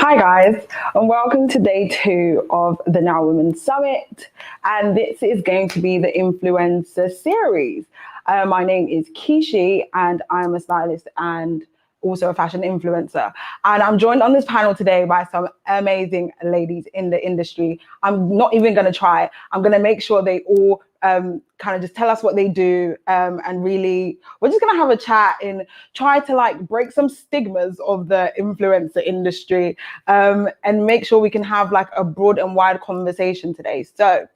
Hi guys, and welcome to day 2 of the Now Women Summit, and this is going to be the influencer series. My name is Kiishi, and I'm a stylist and also a fashion influencer. And I'm joined on this panel today by some amazing ladies in the industry. I'm not even going to try. I'm going to make sure they all kind of just tell us what they do, and really we're just going to have a chat and try to like break some stigmas of the influencer industry, and make sure we can have like a broad and wide conversation today. So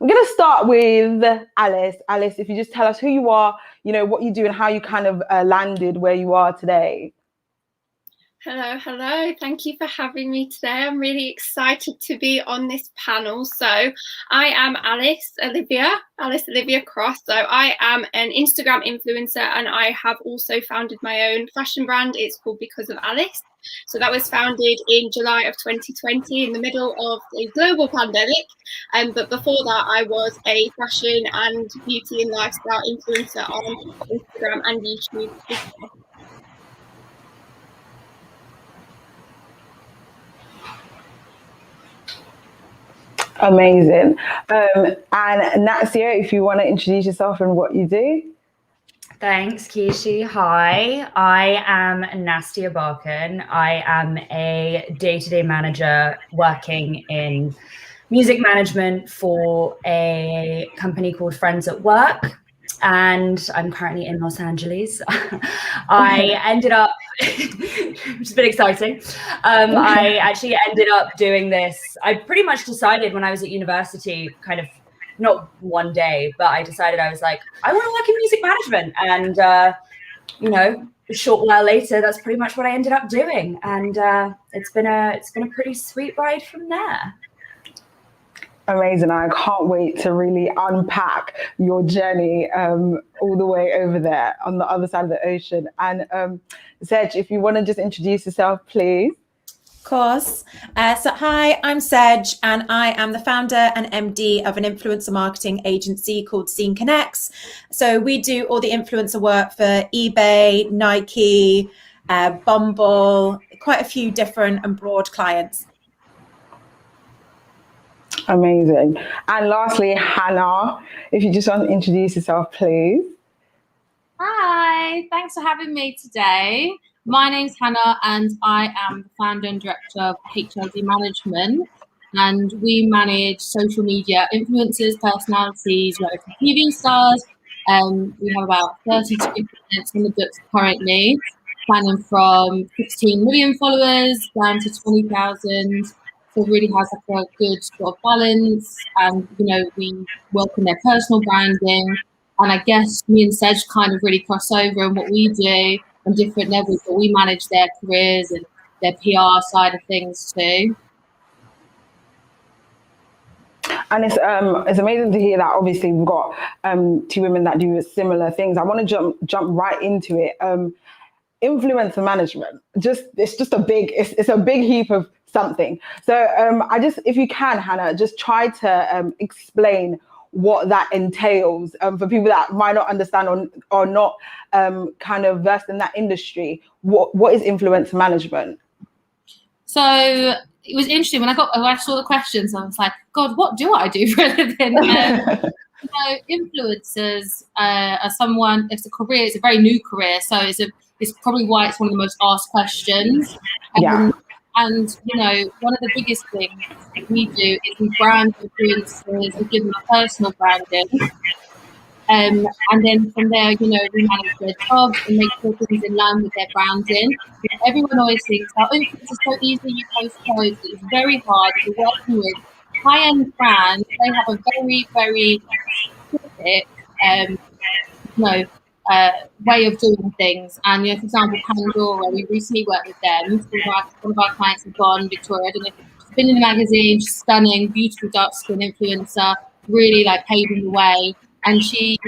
I'm going to start with Alice. Alice, if you just tell us who you are, you know, what you do and how you kind of landed where you are today. Hello. Thank you for having me today. I'm really excited to be on this panel. So I am Olivia Cross. So I am an Instagram influencer, and I have also founded my own fashion brand. It's called Because of Alice. So that was founded in July of 2020 in the middle of a global pandemic. But before that, I was a fashion and beauty and lifestyle influencer on Instagram and YouTube. Amazing. And Nastya, if you want to introduce yourself and what you do. Thanks, Kiishi. Hi, I am Nastya Barkan. I am a day-to-day manager working in music management for a company called Friends at Work, and I'm currently in Los Angeles. I ended up, which is a bit exciting. I actually ended up doing this. I pretty much decided when I was at university, kind of, not one day, but I decided I was like, I want to work in music management. And, you know, a short while later, that's pretty much what I ended up doing. And it's been a pretty sweet ride from there. Amazing. I can't wait to really unpack your journey all the way over there on the other side of the ocean. And Sedge, if you want to just introduce yourself, please. Of course. So hi, I'm Sedge, and I am the founder and MD of an influencer marketing agency called Scene Connects. So we do all the influencer work for eBay, Nike, Bumble, quite a few different and broad clients. Amazing. And lastly, Hannah, if you just want to introduce yourself, please. Hi, thanks for having me today. My name's Hannah, and I am the founder and director of HLD Management, and we manage social media influencers, personalities, reality TV stars. We have about 32 clients on the books currently, spanning from 16 million followers down to 20,000. So it really has like a good sort of balance, and you know, we work on their personal branding, and I guess me and Sedge kind of really cross over in what we do on different levels, but we manage their careers and their PR side of things too. And it's amazing to hear that. Obviously, we've got 2 women that do similar things. I want to jump right into it. Influencer management, it's just a big heap of something. So if you can, Hannah, just try to explain what that entails for people that might not understand or not kind of versed in that industry. What is influencer management? So it was interesting when I saw the questions. I was like, God, what do I do for a living? So influencers are someone. It's a career. It's a very new career. So it's probably why it's one of the most asked questions. Yeah. And, you know, one of the biggest things that we do is we brand influencers and give them a personal branding. And then from there, you know, we manage their jobs and make sure things in line with their branding. Everyone always thinks, oh, influencers are so easy, you post posts. It's very hard. If you're working with high-end brands, they have a very, very specific, way of doing things. And, you know, for example, Pandora, we recently worked with them. One of our clients has gone, Victoria, I don't know, she's been in the magazine, she's stunning, beautiful dark skin influencer, really like paving the way. And she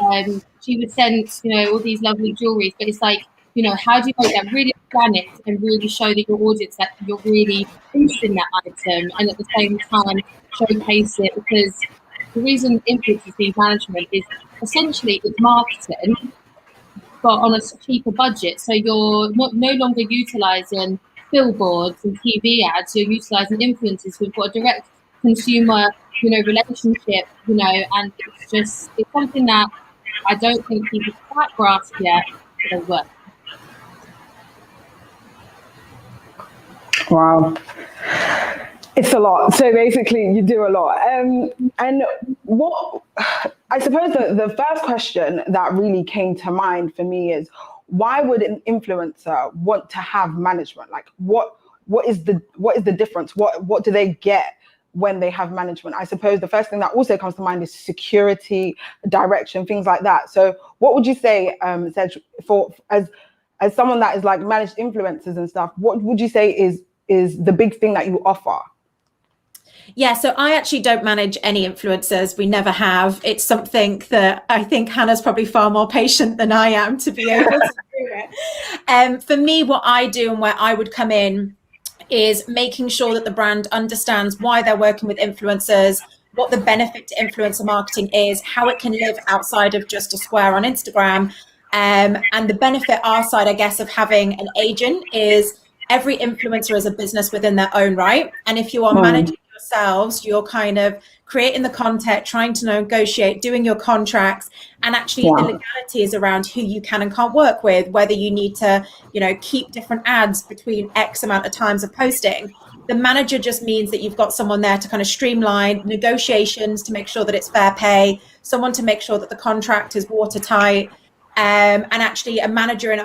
would send, you know, all these lovely jewelries, but it's like, you know, how do you make that really organic and really show that your audience that you're really interested in that item, and at the same time showcase it? Because the reason influencers need management is essentially it's marketing, but on a cheaper budget. So you're no longer utilising billboards and TV ads, you're utilising influencers who've got a direct consumer, relationship, and it's something that I don't think people quite grasp yet, but they will. Wow. It's a lot. So basically you do a lot. And what, I suppose the first question that really came to mind for me is, why would an influencer want to have management? Like what is the difference? What do they get when they have management? I suppose the first thing that also comes to mind is security, direction, things like that. So what would you say, Sedge, as someone that is like managed influencers and stuff, what would you say is the big thing that you offer? Yeah, so I actually don't manage any influencers. We never have. It's something that I think Hannah's probably far more patient than I am to be able to do it. For me, what I do and where I would come in is making sure that the brand understands why they're working with influencers, what the benefit to influencer marketing is, how it can live outside of just a square on Instagram. And the benefit our side, I guess, of having an agent is every influencer is a business within their own right. And if you are managing yourselves, you're kind of creating the content, trying to negotiate, doing your contracts, and actually the legalities around who you can and can't work with, whether you need to, keep different ads between X amount of times of posting. The manager just means that you've got someone there to kind of streamline negotiations, to make sure that it's fair pay, someone to make sure that the contract is watertight. And actually a manager in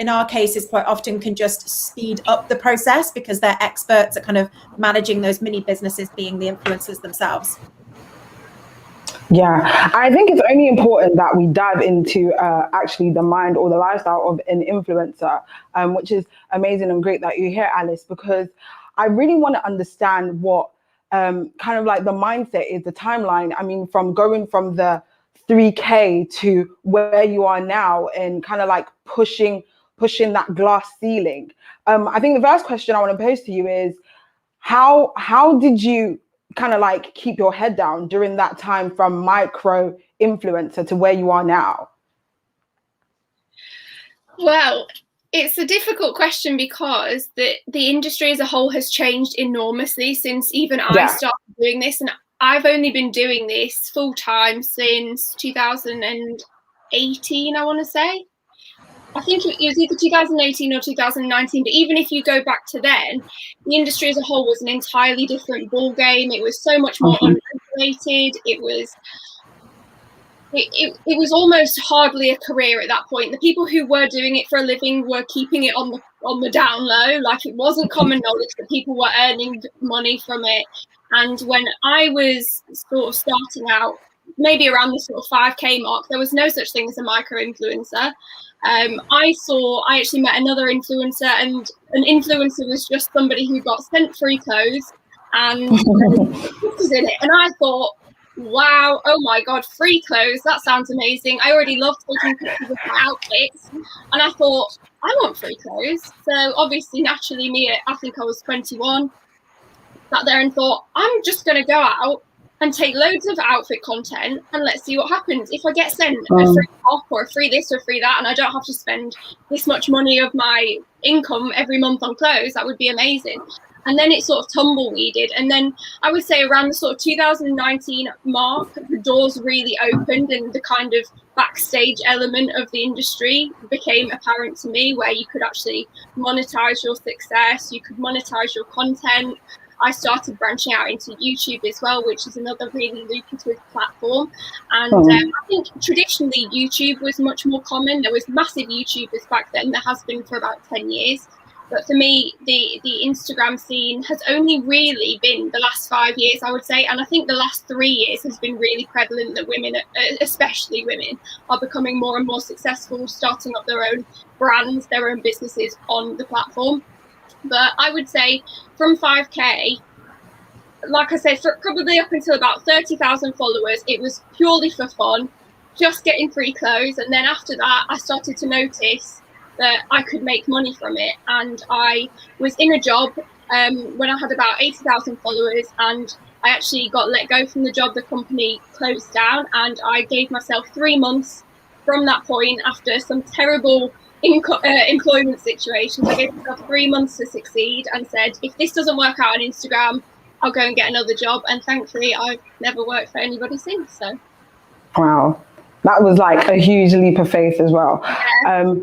our cases quite often can just speed up the process because they're experts at kind of managing those mini businesses, being the influencers themselves. Yeah, I think it's only important that we dive into actually the mind or the lifestyle of an influencer, which is amazing and great that you're here, Alice, because I really want to understand what kind of like the mindset is, the timeline. I mean, from going from the 3K to where you are now and kind of like pushing that glass ceiling. I think the first question I want to pose to you is, how did you kind of like keep your head down during that time from micro influencer to where you are now? Well, it's a difficult question because the industry as a whole has changed enormously since even I started doing this, and I've only been doing this full time since 2018, I want to say. I think it was either 2018 or 2019, but even if you go back to then, the industry as a whole was an entirely different ball game. It was so much more unregulated. It was almost hardly a career at that point. The people who were doing it for a living were keeping it on the down low. Like, it wasn't common knowledge that people were earning money from it. And when I was sort of starting out, maybe around the sort of 5K mark, there was no such thing as a micro influencer. I actually met another influencer, and an influencer was just somebody who got sent free clothes and was in it. And I thought, wow, oh my God, free clothes, that sounds amazing. I already love taking pictures of my outfits. And I thought, I want free clothes. So obviously, naturally, I think I was 21, sat there and thought, I'm just going to go out and take loads of outfit content and let's see what happens. If I get sent a free top or a free this or free that, and I don't have to spend this much money of my income every month on clothes, that would be amazing. And then it sort of tumbleweeded. And then I would say around the sort of 2019 mark, the doors really opened and the kind of backstage element of the industry became apparent to me, where you could actually monetize your success, you could monetize your content. I started branching out into YouTube as well, which is another really lucrative platform. And I think traditionally YouTube was much more common. There was massive YouTubers back then. There has been for about 10 years. But for me, the Instagram scene has only really been the last 5 years, I would say. And I think the last 3 years has been really prevalent that women, especially women, are becoming more and more successful, starting up their own brands, their own businesses on the platform. But I would say from 5K, like I said, for probably up until about 30,000 followers, it was purely for fun, just getting free clothes. And then after that, I started to notice that I could make money from it. And I was in a job when I had about 80,000 followers, and I actually got let go from the job. The company closed down, and I gave myself 3 months from that point, after some terrible employment situations. I gave myself 3 months to succeed and said, if this doesn't work out on Instagram, I'll go and get another job. And thankfully, I've never worked for anybody since. So, wow, that was like a huge leap of faith as well. yeah.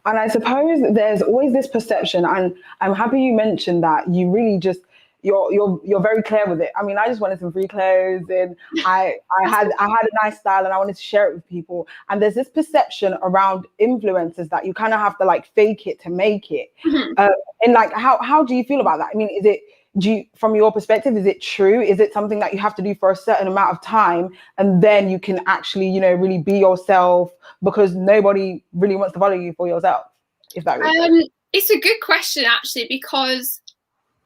And I suppose there's always this perception, and I'm happy you mentioned that you really just you're very clear with it. I mean, I just wanted some free clothes, and I had a nice style, and I wanted to share it with people. And there's this perception around influencers that you kind of have to like fake it to make it. And like, how do you feel about that? I mean, from your perspective, is it true? Is it something that you have to do for a certain amount of time, and then you can actually, you know, really be yourself, because nobody really wants to follow you for yourself? If that makes sense. It's a good question, actually, because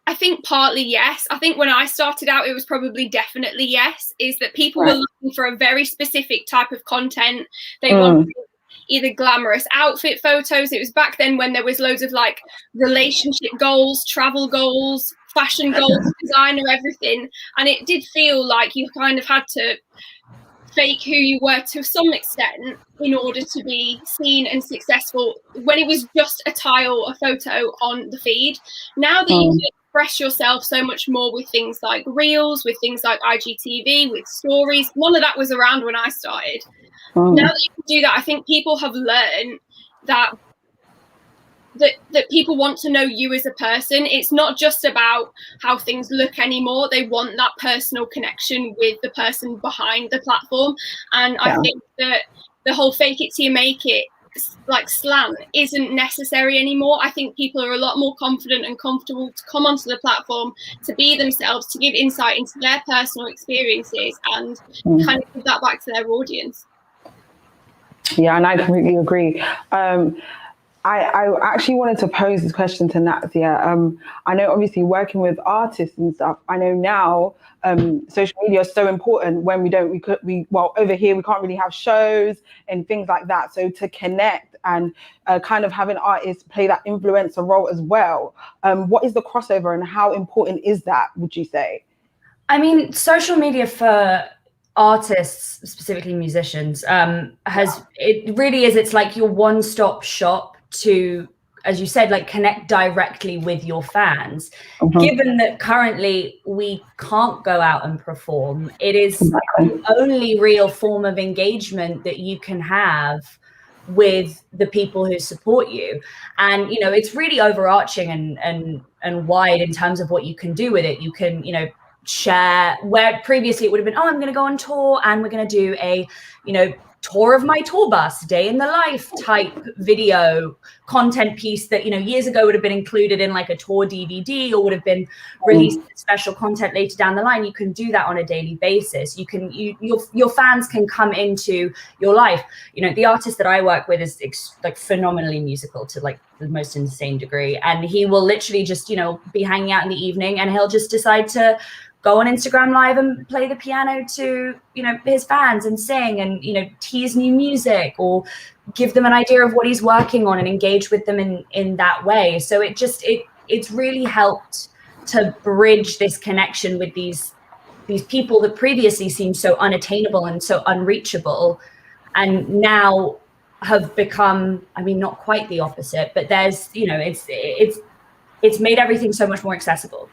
I think partly yes. I think when I started out, it was probably definitely yes, is that people were looking for a very specific type of content. They wanted either glamorous outfit photos. It was back then when there was loads of like relationship goals, travel goals, fashion goals, designer, everything. And it did feel like you kind of had to fake who you were to some extent in order to be seen and successful, when it was just a tile, a photo on the feed. Now that you can express yourself so much more with things like reels, with things like IGTV, with stories, none of that was around when I started. Now that you can do that, I think people have learned that people want to know you as a person. It's not just about how things look anymore. They want that personal connection with the person behind the platform. And I think that the whole fake it till you make it like slant isn't necessary anymore. I think people are a lot more confident and comfortable to come onto the platform, to be themselves, to give insight into their personal experiences, and kind of give that back to their audience. Yeah, and I completely agree. I actually wanted to pose this question to Nastya. I know obviously working with artists and stuff, I know now social media is so important when well, over here we can't really have shows and things like that. So to connect and kind of having artists play that influencer role as well. What is the crossover and how important is that, would you say? I mean, social media for artists, specifically musicians, it really is, it's like your one-stop shop to, as you said, like connect directly with your fans. Given that currently we can't go out and perform, it is the only real form of engagement that you can have with the people who support you. And, you know, it's really overarching and wide in terms of what you can do with it. You can, you know, share, where previously it would have been, oh, I'm going to go on tour and we're going to do a, you know, tour of my tour bus, day in the life type video content piece that, you know, years ago would have been included in like a tour DVD or would have been released as special content later down the line. You can do that on a daily basis. You can, your fans can come into your life. You know, the artist that I work with is like phenomenally musical to like the most insane degree. And he will literally just, you know, be hanging out in the evening and he'll just decide to go on Instagram Live and play the piano to, you know, his fans and sing and, you know, tease new music or give them an idea of what he's working on and engage with them in that way. So it's really helped to bridge this connection with these people that previously seemed so unattainable and so unreachable, and now have become, I mean, not quite the opposite, but there's, you know, it's made everything so much more accessible.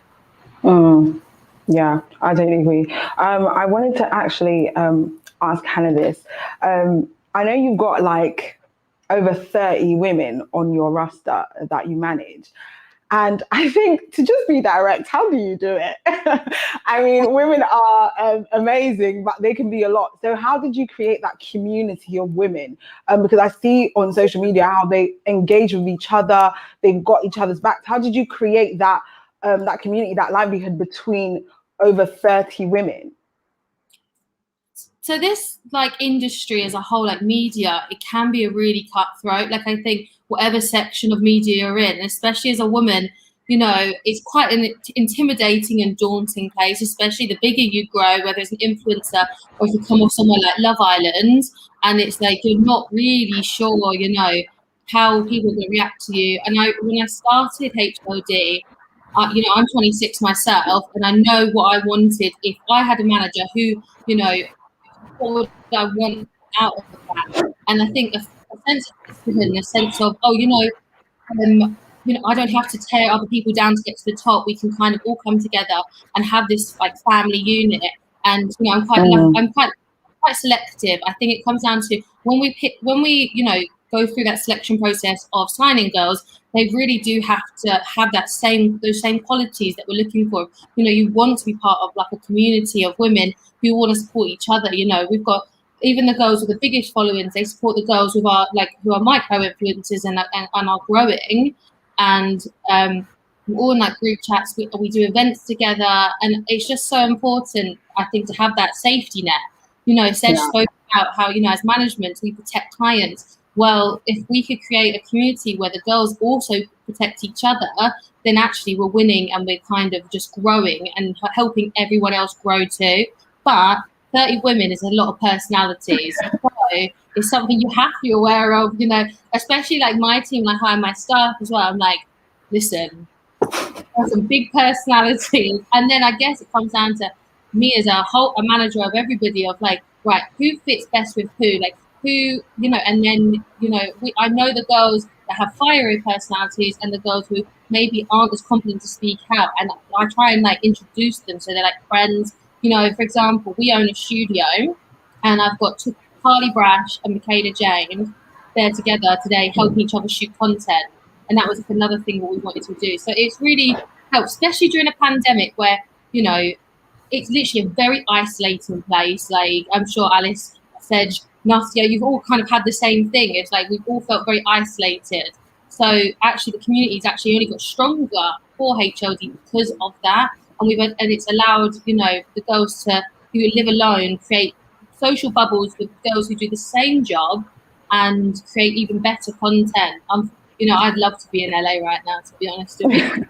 Yeah, I totally agree. I wanted to actually ask Hannah this. I know you've got like over 30 women on your roster that you manage. And I think, to just be direct, how do you do it? I mean, women are amazing, but they can be a lot. So how did you create that community of women? Because I see on social media how they engage with each other. They've got each other's backs. How did you create that community, that livelihood between over 30 women? So this like industry as a whole, like media, it can be a really cutthroat. Like I think whatever section of media you're in, especially as a woman, you know, it's quite an intimidating and daunting place, especially the bigger you grow, whether it's an influencer or if you come off somewhere like Love Island and it's like you're not really sure, you know, how people are going to react to you. And when I started HOD, you know, I'm 26 myself, and I know what I wanted. If I had a manager who, you know, what would I want out of that? And I think sense of sisterhood, a sense of, I don't have to tear other people down to get to the top. We can kind of all come together and have this like family unit. And I'm quite selective. I think it comes down to when we go through that selection process of signing girls, they really do have to have those same qualities that we're looking for. You want to be part of like a community of women who want to support each other. We've got even the girls with the biggest followings, they support the girls who are micro influencers and are growing. And all in like group chats, we do events together, and it's just so important, I think, to have that safety net. Sedge spoke about how, as management, we protect clients. Well, if we could create a community where the girls also protect each other, then actually we're winning and we're kind of just growing and helping everyone else grow too. But 30 women is a lot of personalities. So it's something you have to be aware of, especially like my team, like I my staff as well. I'm like, listen, there's some big personalities. And then I guess it comes down to me as a manager of everybody, of like, right, who fits best with who? Like, who, and then, I know the girls that have fiery personalities and the girls who maybe aren't as confident to speak out. And I try and like introduce them so they're like friends. For example, we own a studio and I've got Carly Brash and Michaela James. They're together today helping each other shoot content. And that was another thing that we wanted to do. So it's really helped, especially during a pandemic where, it's literally a very isolating place. Like I'm sure Alice, Sedge, Nastia, you've all kind of had the same thing. It's like we've all felt very isolated. So actually the community's actually only got stronger for HLD because of that. And it's allowed, the girls who live alone create social bubbles with girls who do the same job and create even better content. I'd love to be in LA right now, to be honest with you.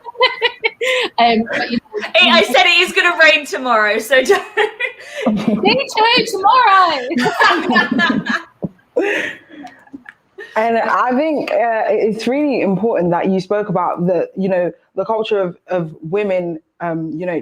But, hey, I said it is going to rain tomorrow, so don't. Me too, tomorrow. And I think it's really important that you spoke about the culture of women,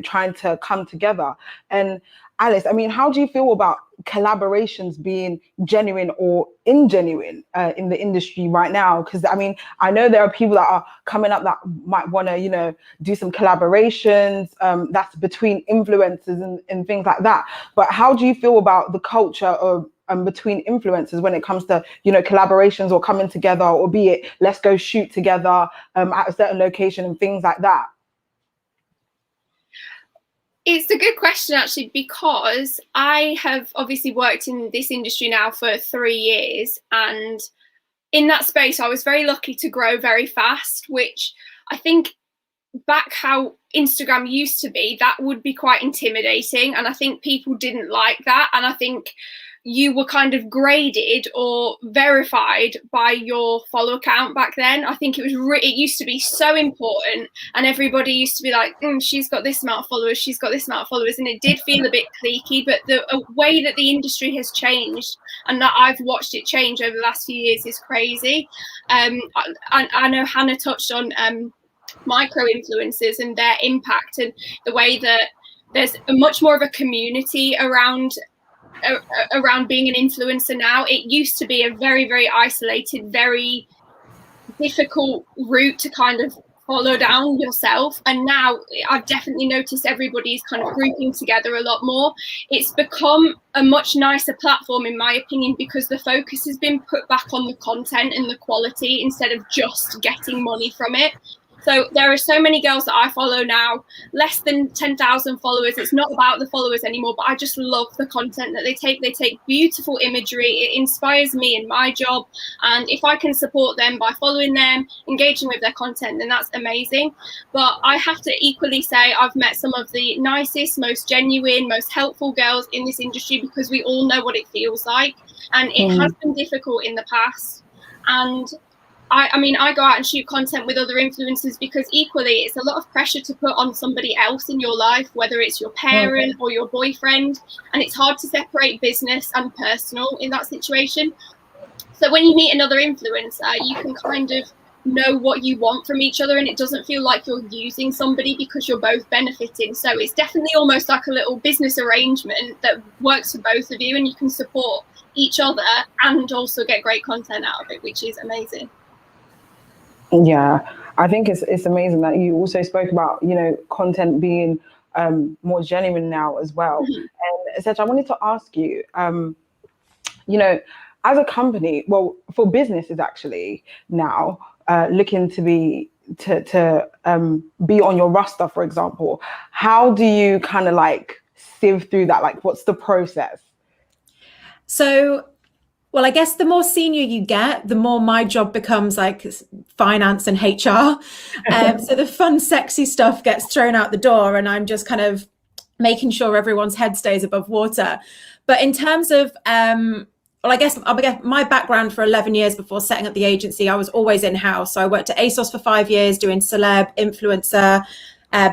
trying to come together. And Alice, I mean, how do you feel about collaborations being genuine or ingenuine in the industry right now? Because I mean, I know there are people that are coming up that might want to, do some collaborations that's between influencers and things like that. But how do you feel about the culture of between influencers when it comes to, collaborations or coming together, or be it let's go shoot together at a certain location and things like that? It's a good question, actually, because I have obviously worked in this industry now for 3 years. And in that space, I was very lucky to grow very fast, which I think back how Instagram used to be, that would be quite intimidating. And I think people didn't like that. And I think you were kind of graded or verified by your follow account back then. I think it used to be so important, and everybody used to be like, she's got this amount of followers, she's got this amount of followers, and it did feel a bit cliquey. But the way that the industry has changed and that I've watched it change over the last few years is crazy. I know Hannah touched on micro influencers and their impact, and the way that there's much more of a community around being an influencer now. It used to be a very, very isolated, very difficult route to kind of follow down yourself. And now I've definitely noticed everybody's kind of grouping together a lot more. It's become a much nicer platform, in my opinion, because the focus has been put back on the content and the quality instead of just getting money from it. So there are so many girls that I follow now, less than 10,000 followers. It's not about the followers anymore, but I just love the content that they take. They take beautiful imagery. It inspires me in my job. And if I can support them by following them, engaging with their content, then that's amazing. But I have to equally say I've met some of the nicest, most genuine, most helpful girls in this industry, because we all know what it feels like. And it has been difficult in the past. And I mean, I go out and shoot content with other influencers because equally it's a lot of pressure to put on somebody else in your life, whether it's your parent or your boyfriend. And it's hard to separate business and personal in that situation. So when you meet another influencer, you can kind of know what you want from each other, and it doesn't feel like you're using somebody because you're both benefiting. So it's definitely almost like a little business arrangement that works for both of you, and you can support each other and also get great content out of it, which is amazing. Yeah, I think it's amazing that you also spoke about, content being more genuine now as well. And Sedge, I wanted to ask you, as a company, well, for businesses actually now looking to be on your roster, for example, how do you kind of like sieve through that? Like, what's the process? So, well, I guess the more senior you get, the more my job becomes like finance and HR. So the fun, sexy stuff gets thrown out the door, and I'm just kind of making sure everyone's head stays above water. But in terms of, well, I guess my background for 11 years before setting up the agency, I was always in-house. So I worked at ASOS for 5 years doing celeb, influencer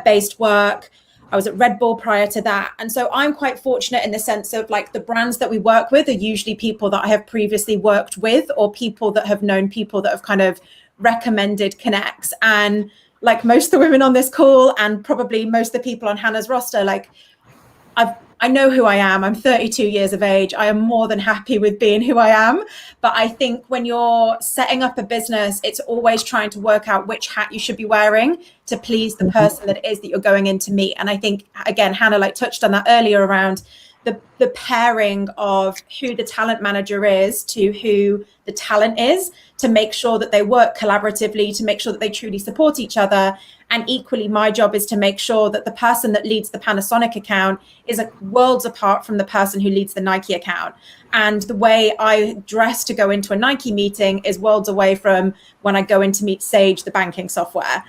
based work. I was at Red Bull prior to that. And so I'm quite fortunate in the sense of like the brands that we work with are usually people that I have previously worked with, or people that have known people that have kind of recommended connects. And like most of the women on this call, and probably most of the people on Hannah's roster, like I know who I am. I'm 32 years of age. I am more than happy with being who I am. But I think when you're setting up a business, it's always trying to work out which hat you should be wearing to please the person that it is that you're going in to meet. And I think, again, Hannah like touched on that earlier around the pairing of who the talent manager is to who the talent is, to make sure that they work collaboratively, to make sure that they truly support each other. And equally, my job is to make sure that the person that leads the Panasonic account is worlds apart from the person who leads the Nike account. And the way I dress to go into a Nike meeting is worlds away from when I go in to meet Sage, the banking software.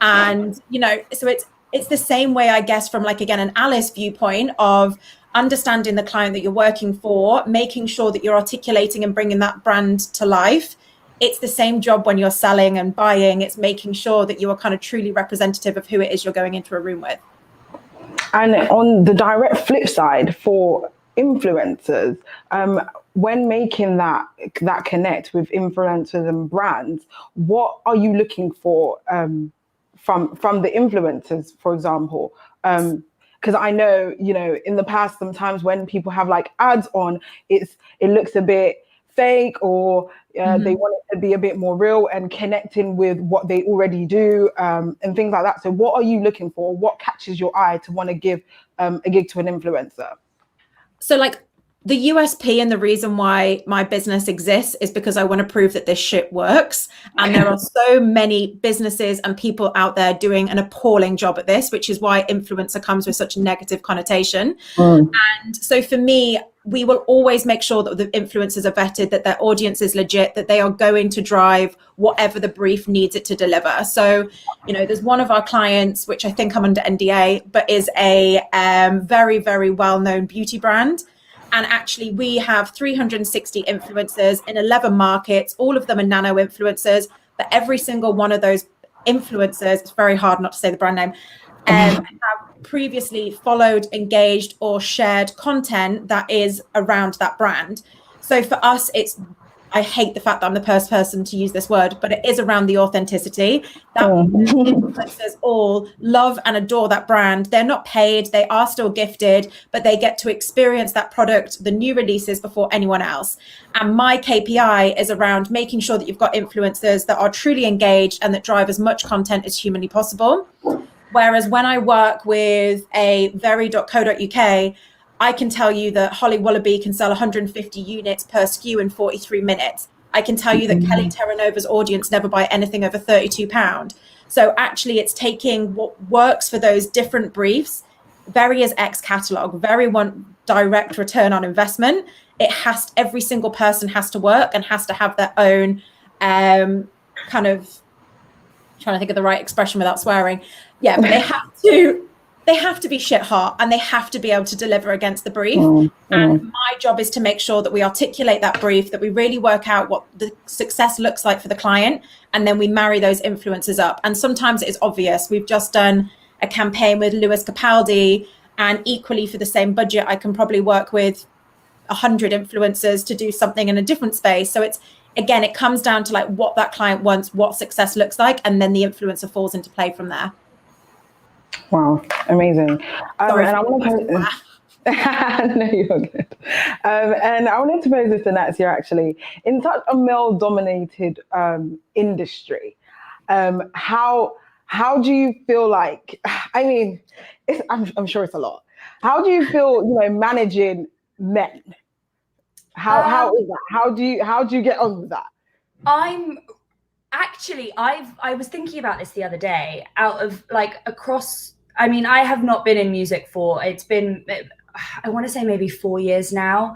And, so it's the same way, I guess, from like, again, an Alice viewpoint of understanding the client that you're working for, making sure that you're articulating and bringing that brand to life. It's the same job when you're selling and buying. It's making sure that you are kind of truly representative of who it is you're going into a room with. And on the direct flip side for influencers, when making that connect with influencers and brands, what are you looking for from the influencers, for example? Because I know, in the past, sometimes when people have like ads on, it looks a bit fake, or they want it to be a bit more real and connecting with what they already do, and things like that. So what are you looking for? What catches your eye to want to give a gig to an influencer? So like the USP and the reason why my business exists is because I want to prove that this shit works. And there are so many businesses and people out there doing an appalling job at this, which is why influencer comes with such a negative connotation. And so for me, we will always make sure that the influencers are vetted, that their audience is legit, that they are going to drive whatever the brief needs it to deliver. So, there's one of our clients, which I think I'm under NDA, but is a very, very well-known beauty brand. And actually, we have 360 influencers in 11 markets. All of them are nano influencers, but every single one of those influencers, it's very hard not to say the brand name, have previously followed, engaged, or shared content that is around that brand. So for us, I hate the fact that I'm the first person to use this word, but it is around the authenticity. That influencers all love and adore that brand. They're not paid, they are still gifted, but they get to experience that product, the new releases, before anyone else. And my KPI is around making sure that you've got influencers that are truly engaged and that drive as much content as humanly possible. Whereas when I work with a very.co.uk, I can tell you that Holly Willoughby can sell 150 units per SKU in 43 minutes. I can tell you that Kelly Terranova's audience never buy anything over £32. So actually it's taking what works for those different briefs. Very is X catalog, very want direct return on investment. Every single person has to work and has to have their own kind of, trying to think of the right expression without swearing. Yeah, but they have to be shit hot and they have to be able to deliver against the brief. And my job is to make sure that we articulate that brief, that we really work out what the success looks like for the client, and then we marry those influencers up. And sometimes it is obvious. We've just done a campaign with Lewis Capaldi, and equally for the same budget, I can probably work with 100 influencers to do something in a different space. So again, it comes down to like what that client wants, what success looks like, and then the influencer falls into play from there. Wow, amazing. And I want to No, you're good. And I wanted to pose this to Nastya actually. In such a male-dominated industry, how do you feel like? I mean, I'm sure it's a lot. How do you feel, managing men? How is that? How do you get on with that? I was thinking about this the other day. Out of across, I mean, I have not been in music for, it's been, I want to say maybe 4 years now.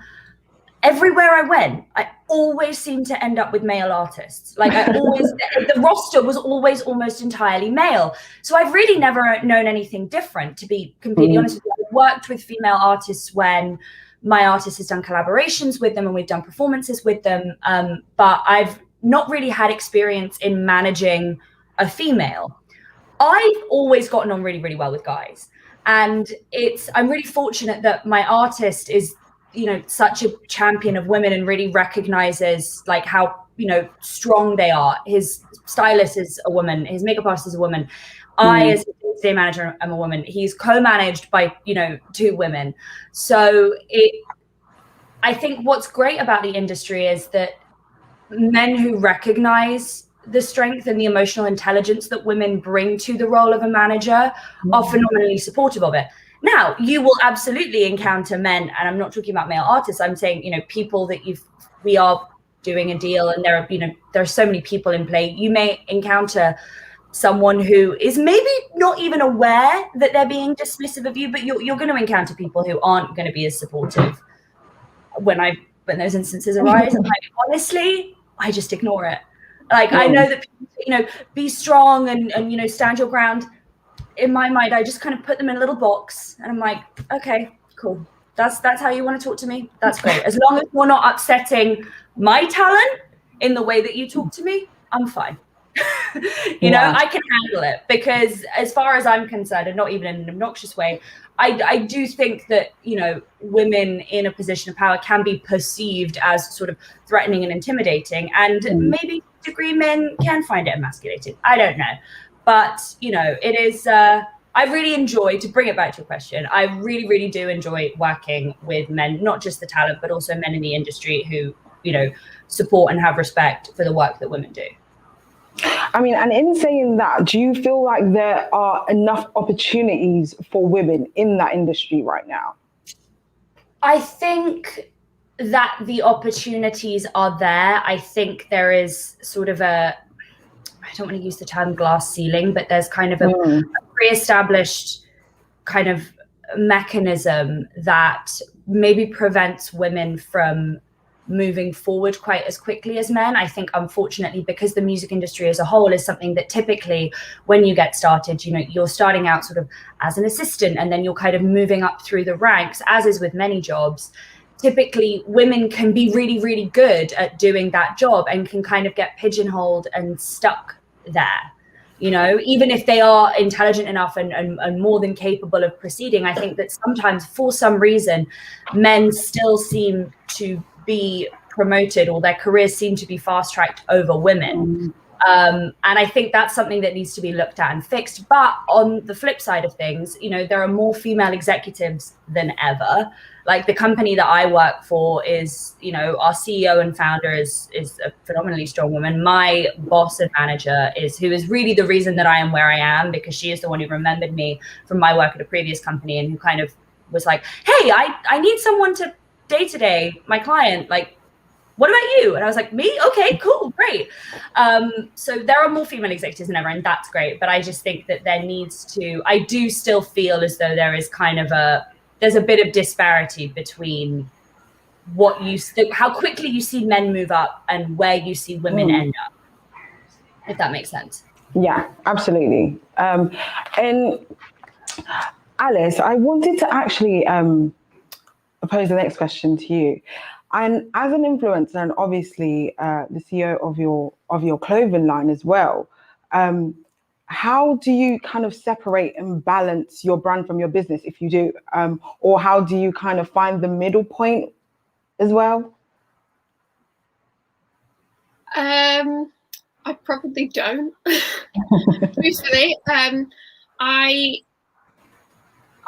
Everywhere I went, I always seemed to end up with male artists. Like I always, the roster was always almost entirely male. So I've really never known anything different, to be completely honest with you. I've worked with female artists when my artist has done collaborations with them and we've done performances with them. But I've not really had experience in managing a female. I've always gotten on really, really well with guys. And I'm really fortunate that my artist is, such a champion of women and really recognizes like how, strong they are. His stylist is a woman, his makeup artist is a woman. I, as a day manager, am a woman. He's co-managed by, 2 women. So I think what's great about the industry is that men who recognize the strength and the emotional intelligence that women bring to the role of a manager are phenomenally supportive of it. Now, you will absolutely encounter men, and I'm not talking about male artists. I'm saying, people that we are doing a deal, and there are so many people in play. You may encounter someone who is maybe not even aware that they're being dismissive of you, but you're going to encounter people who aren't going to be as supportive when those instances arise. And honestly, I just ignore it. Like I know that people, be strong and stand your ground. In my mind, I just kind of put them in a little box, and I'm like, okay, cool. That's how you want to talk to me. That's great. As long as you're not upsetting my talent in the way that you talk to me, I'm fine. I can handle it, because as far as I'm concerned, and not even in an obnoxious way, I do think that, women in a position of power can be perceived as sort of threatening and intimidating, and maybe to a degree men can find it emasculating. I don't know. But, it is, I really enjoy, to bring it back to your question, I really, really do enjoy working with men, not just the talent, but also men in the industry who, support and have respect for the work that women do. I mean, and in saying that, do you feel like there are enough opportunities for women in that industry right now? I think that the opportunities are there. I think there is sort of I don't want to use the term glass ceiling, but there's kind of a pre-established kind of mechanism that maybe prevents women from moving forward quite as quickly as men. I think, unfortunately, because the music industry as a whole is something that typically when you get started, you're starting out sort of as an assistant, and then you're kind of moving up through the ranks, as is with many jobs. Typically, women can be really, really good at doing that job and can kind of get pigeonholed and stuck there. Even if they are intelligent enough and more than capable of proceeding, I think that sometimes, for some reason, men still seem to be promoted, or their careers seem to be fast-tracked over women. And I think that's something that needs to be looked at and fixed. But on the flip side of things, there are more female executives than ever. Like the company that I work for is, our CEO and founder is a phenomenally strong woman. My boss and manager who is really the reason that I am where I am, because she is the one who remembered me from my work at a previous company, and who kind of was like, hey, I need someone to day-to-day my client, like, what about you? And I was like, me? Okay, cool, great. So there are more female executives than ever, and that's great. But I just think that I do still feel as though there is kind of there's a bit of disparity between how quickly you see men move up and where you see women end up, if that makes sense. Yeah, absolutely. And Alice, I wanted to actually pose the next question to you. And as an influencer, and obviously the CEO of your clothing line as well, how do you kind of separate and balance your brand from your business, if you do? Or how do you kind of find the middle point as well? I probably don't. Truthfully,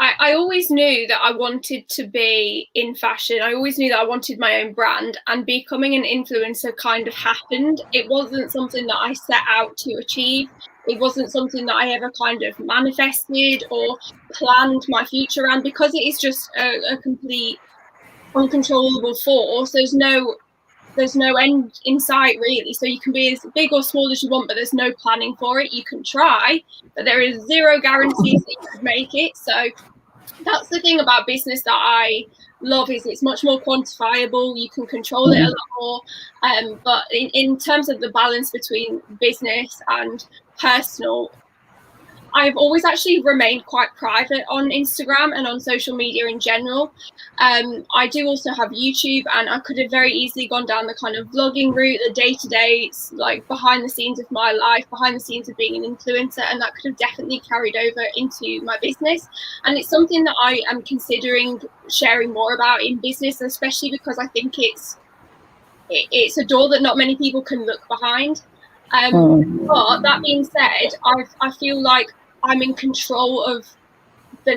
I always knew that I wanted to be in fashion. I always knew that I wanted my own brand, and becoming an influencer kind of happened. It wasn't something that I set out to achieve. It wasn't something that I ever kind of manifested or planned my future around, because it is just a complete uncontrollable force. There's no end in sight, really. So you can be as big or small as you want, but there's no planning for it. You can try, but there is zero guarantees that you could make it. So that's the thing about business that I love, is it's much more quantifiable. You can control it a lot more. But in terms of the balance between business and personal, I've always actually remained quite private on Instagram and on social media in general. I do also have YouTube, and I could have very easily gone down the kind of vlogging route, the day-to-day, like behind the scenes of my life, behind the scenes of being an influencer, and that could have definitely carried over into my business. And it's something that I am considering sharing more about in business, especially because I think it's a door that not many people can look behind. But that being said, I feel like I'm in control of the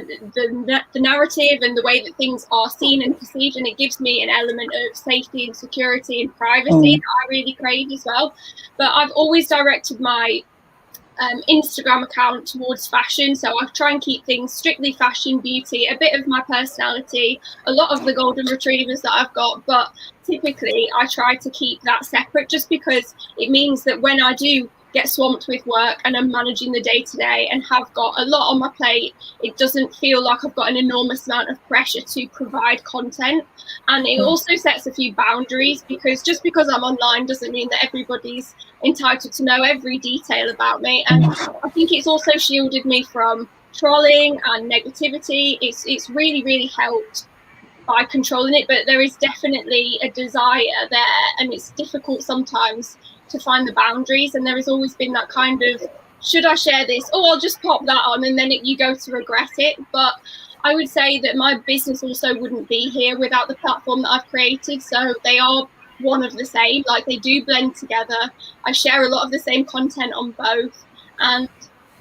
narrative and the way that things are seen and perceived, and it gives me an element of safety and security and privacy that I really crave as well. But I've always directed my Instagram account towards fashion, so I try and keep things strictly fashion, beauty, a bit of my personality, a lot of the golden retrievers that I've got, but typically I try to keep that separate, just because it means that when I do get swamped with work and I'm managing the day-to-day and have got a lot on my plate, it doesn't feel like I've got an enormous amount of pressure to provide content. And it also sets a few boundaries, because just because I'm online doesn't mean that everybody's entitled to know every detail about me. And I think it's also shielded me from trolling and negativity. It's really, really helped by controlling it, but there is definitely a desire there, and it's difficult sometimes to find the boundaries. And there has always been that kind of, should I share this? Oh, I'll just pop that on, and then you go to regret it. But I would say that my business also wouldn't be here without the platform that I've created. So they are one of the same, like they do blend together. I share a lot of the same content on both, and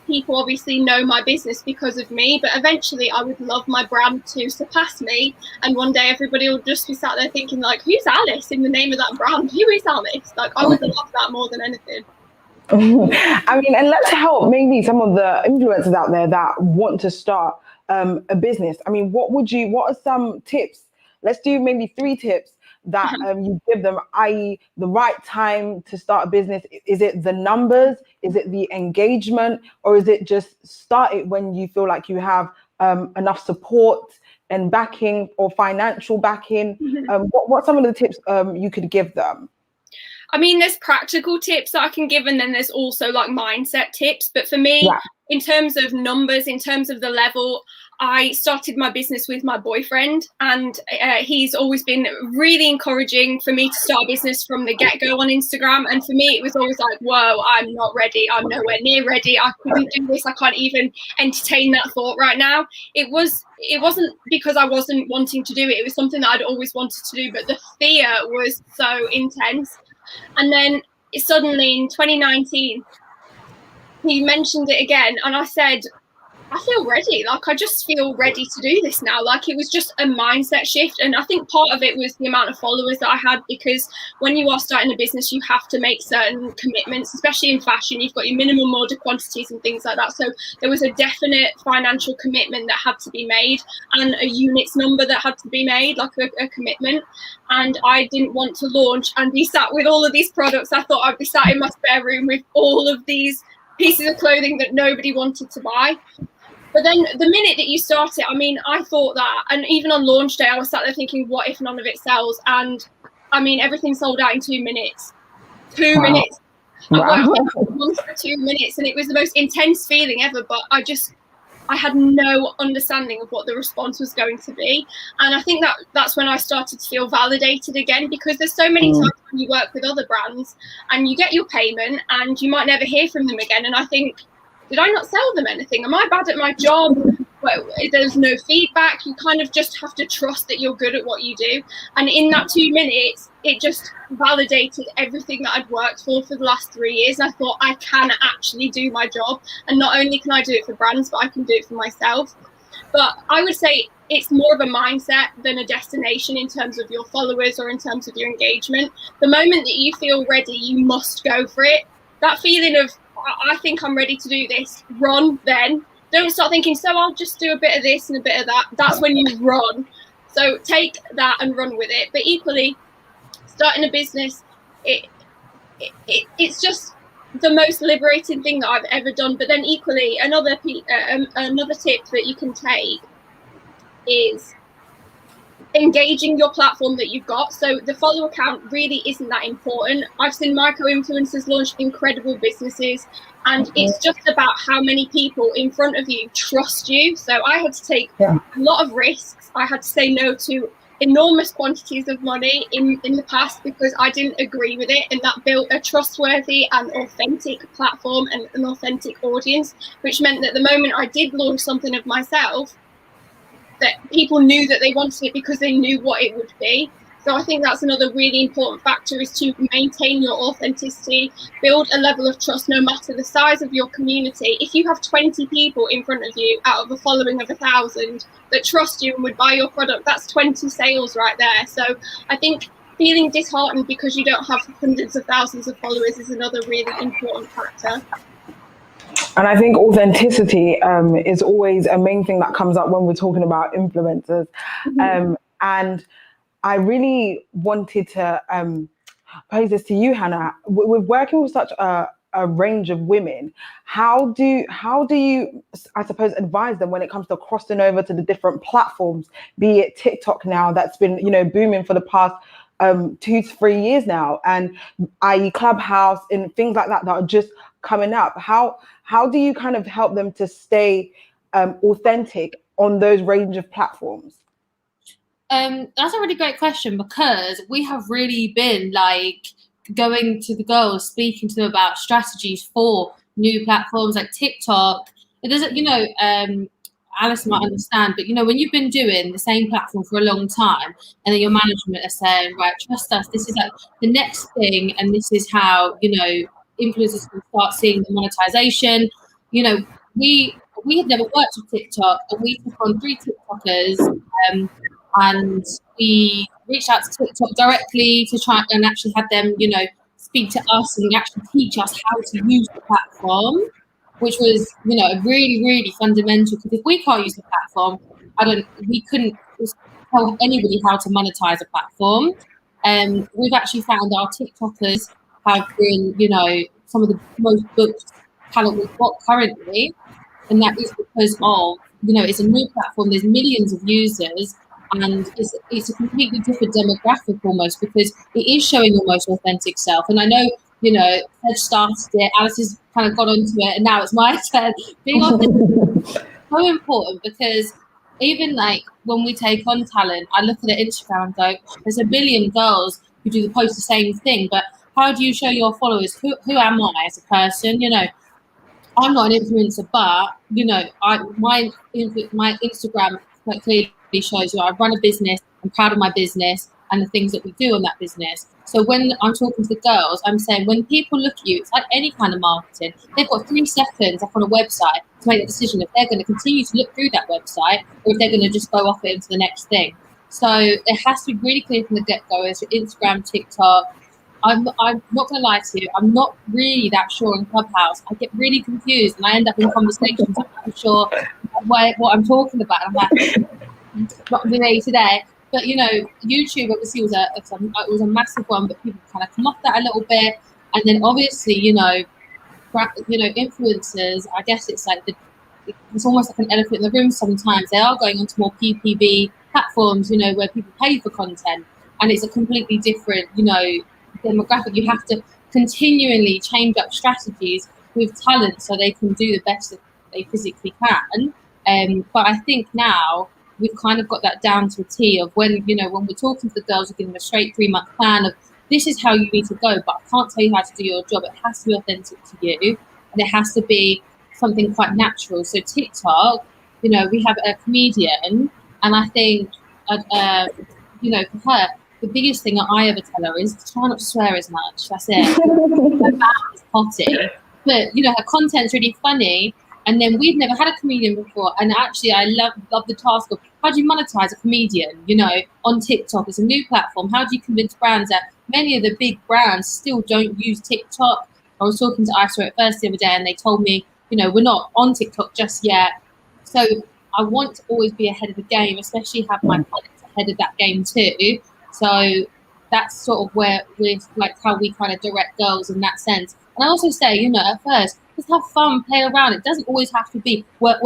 people obviously know my business because of me, but eventually I would love my brand to surpass me, and one day everybody will just be sat there thinking, like, who's Alice in the name of that brand? Who is Alice? Like, I would love that more than anything. I mean, and let's help maybe some of the influencers out there that want to start a business. I mean, what are some tips? Let's do maybe 3 tips that you give them, i.e. the right time to start a business. Is it the numbers? Is it the engagement? Or is it just start it when you feel like you have enough support and backing or financial backing? What some of the tips you could give them? I mean, there's practical tips that I can give, and then there's also like mindset tips. But for me, in terms of numbers, in terms of the level, I started my business with my boyfriend, and he's always been really encouraging for me to start a business from the get-go on Instagram. And for me, it was always like, whoa, I'm not ready. I'm nowhere near ready. I couldn't do this. I can't even entertain that thought right now. It wasn't because I wasn't wanting to do it. It was something that I'd always wanted to do, but the fear was so intense. And then suddenly in 2019, he mentioned it again, and I said, I feel ready. Like, I just feel ready to do this now. Like, it was just a mindset shift. And I think part of it was the amount of followers that I had, because when you are starting a business, you have to make certain commitments, especially in fashion. You've got your minimum order quantities and things like that. So there was a definite financial commitment that had to be made, and a units number that had to be made, like a commitment. And I didn't want to launch and be sat with all of these products. I thought I'd be sat in my spare room with all of these pieces of clothing that nobody wanted to buy. But then the minute that you start it, I mean, I thought that, and even on launch day, I was sat there thinking, what if none of it sells? And I mean, everything sold out in 2 minutes. 2 minutes. I worked for 2 minutes, and it was the most intense feeling ever. But I had no understanding of what the response was going to be. And I think that's when I started to feel validated again, because there's so many times when you work with other brands and you get your payment and you might never hear from them again. And I think, did I not sell them anything? Am I bad at my job? Well, there's no feedback. You kind of just have to trust that you're good at what you do. And in that 2 minutes, it just validated everything that I'd worked for the last 3 years. And I thought, I can actually do my job. And not only can I do it for brands, but I can do it for myself. But I would say it's more of a mindset than a destination in terms of your followers or in terms of your engagement. The moment that you feel ready, you must go for it. That feeling of, I think I'm ready to do this, run then. Don't start thinking, so I'll just do a bit of this and a bit of that. That's when you run. So take that and run with it. But equally, starting a business, it's just the most liberating thing that I've ever done. But then equally, another tip that you can take is engaging your platform that you've got. So the follower count really isn't that important. I've seen micro-influencers launch incredible businesses, and it's just about how many people in front of you trust you. So I had to take a lot of risks. I had to say no to enormous quantities of money in the past because I didn't agree with it, and that built a trustworthy and authentic platform and an authentic audience, which meant that the moment I did launch something of myself, that people knew that they wanted it because they knew what it would be. So I think that's another really important factor, is to maintain your authenticity, build a level of trust no matter the size of your community. If you have 20 people in front of you out of a following of 1,000 that trust you and would buy your product, that's 20 sales right there. So I think feeling disheartened because you don't have hundreds of thousands of followers is another really important factor. And I think authenticity is always a main thing that comes up when we're talking about influencers. And I really wanted to pose this to you, Hannah. We're working with such a range of women. How do you, I suppose, advise them when it comes to crossing over to the different platforms, be it TikTok now, that's been, booming for the past 2 to 3 years now, and i.e. Clubhouse and things like that are just coming up. How do you kind of help them to stay authentic on those range of platforms? That's a really great question, because we have really been going to the girls, speaking to them about strategies for new platforms like TikTok. It doesn't, Alice might understand, but when you've been doing the same platform for a long time, and then your management are saying, right, trust us, this is the next thing, and this is how influencers can start seeing the monetization. We had never worked with TikTok, and we took on 3 TikTokers, and we reached out to TikTok directly to try and actually have them, speak to us and actually teach us how to use the platform, which was, really, really fundamental. Because if we can't use the platform, we couldn't tell anybody how to monetize a platform. We've actually found our TikTokers have been, some of the most booked talent we've got currently, and that is because of, it's a new platform. There's millions of users, and it's a completely different demographic almost, because it is showing your most authentic self. And I know, Sedge started it, Alice has kind of got onto it, and now it's my turn. Being authentic is so important, because even when we take on talent, I look at Instagram and go, there's a billion girls who do post the same thing, but how do you show your followers who am I as a person? I'm not an influencer, but my Instagram quite clearly shows you I run a business, I'm proud of my business and the things that we do on that business. So when I'm talking to the girls, I'm saying when people look at you, it's like any kind of marketing. They've got 3 seconds up on a website to make a decision if they're going to continue to look through that website or if they're going to just go off it into the next thing. So it has to be really clear from the get-go as your Instagram, TikTok. I'm not going to lie to you, I'm not really that sure in Clubhouse. I get really confused and I end up in conversations I'm not sure what I'm talking about. I'm like, not me today. But YouTube obviously was a massive one, but people kind of come off that a little bit. And then obviously, influencers, I guess it's it's almost like an elephant in the room sometimes. They are going onto more PPV platforms, where people pay for content, and it's a completely different, demographic. You have to continually change up strategies with talent so they can do the best that they physically can. But I think now we've kind of got that down to a T of when we're talking to the girls, we're giving them a straight 3-month plan of this is how you need to go, but I can't tell you how to do your job. It has to be authentic to you, and it has to be something quite natural. So TikTok, we have a comedian, and I think, for her, the biggest thing that I ever tell her is try not to swear as much. That's it. Her mouth is potty, but her content's really funny. And then we've never had a comedian before. And actually, I love the task of how do you monetize a comedian, you know, on TikTok? It's a new platform. How do you convince brands that many of the big brands still don't use TikTok? I was talking to ISO at first the other day, and they told me, you know, we're not on TikTok just yet. So I want to always be ahead of the game, especially have my products ahead of that game too. So that's sort of where we're like how we kind of direct girls in that sense. And I also say, you know, at first, just have fun, play around. It doesn't always have to be work.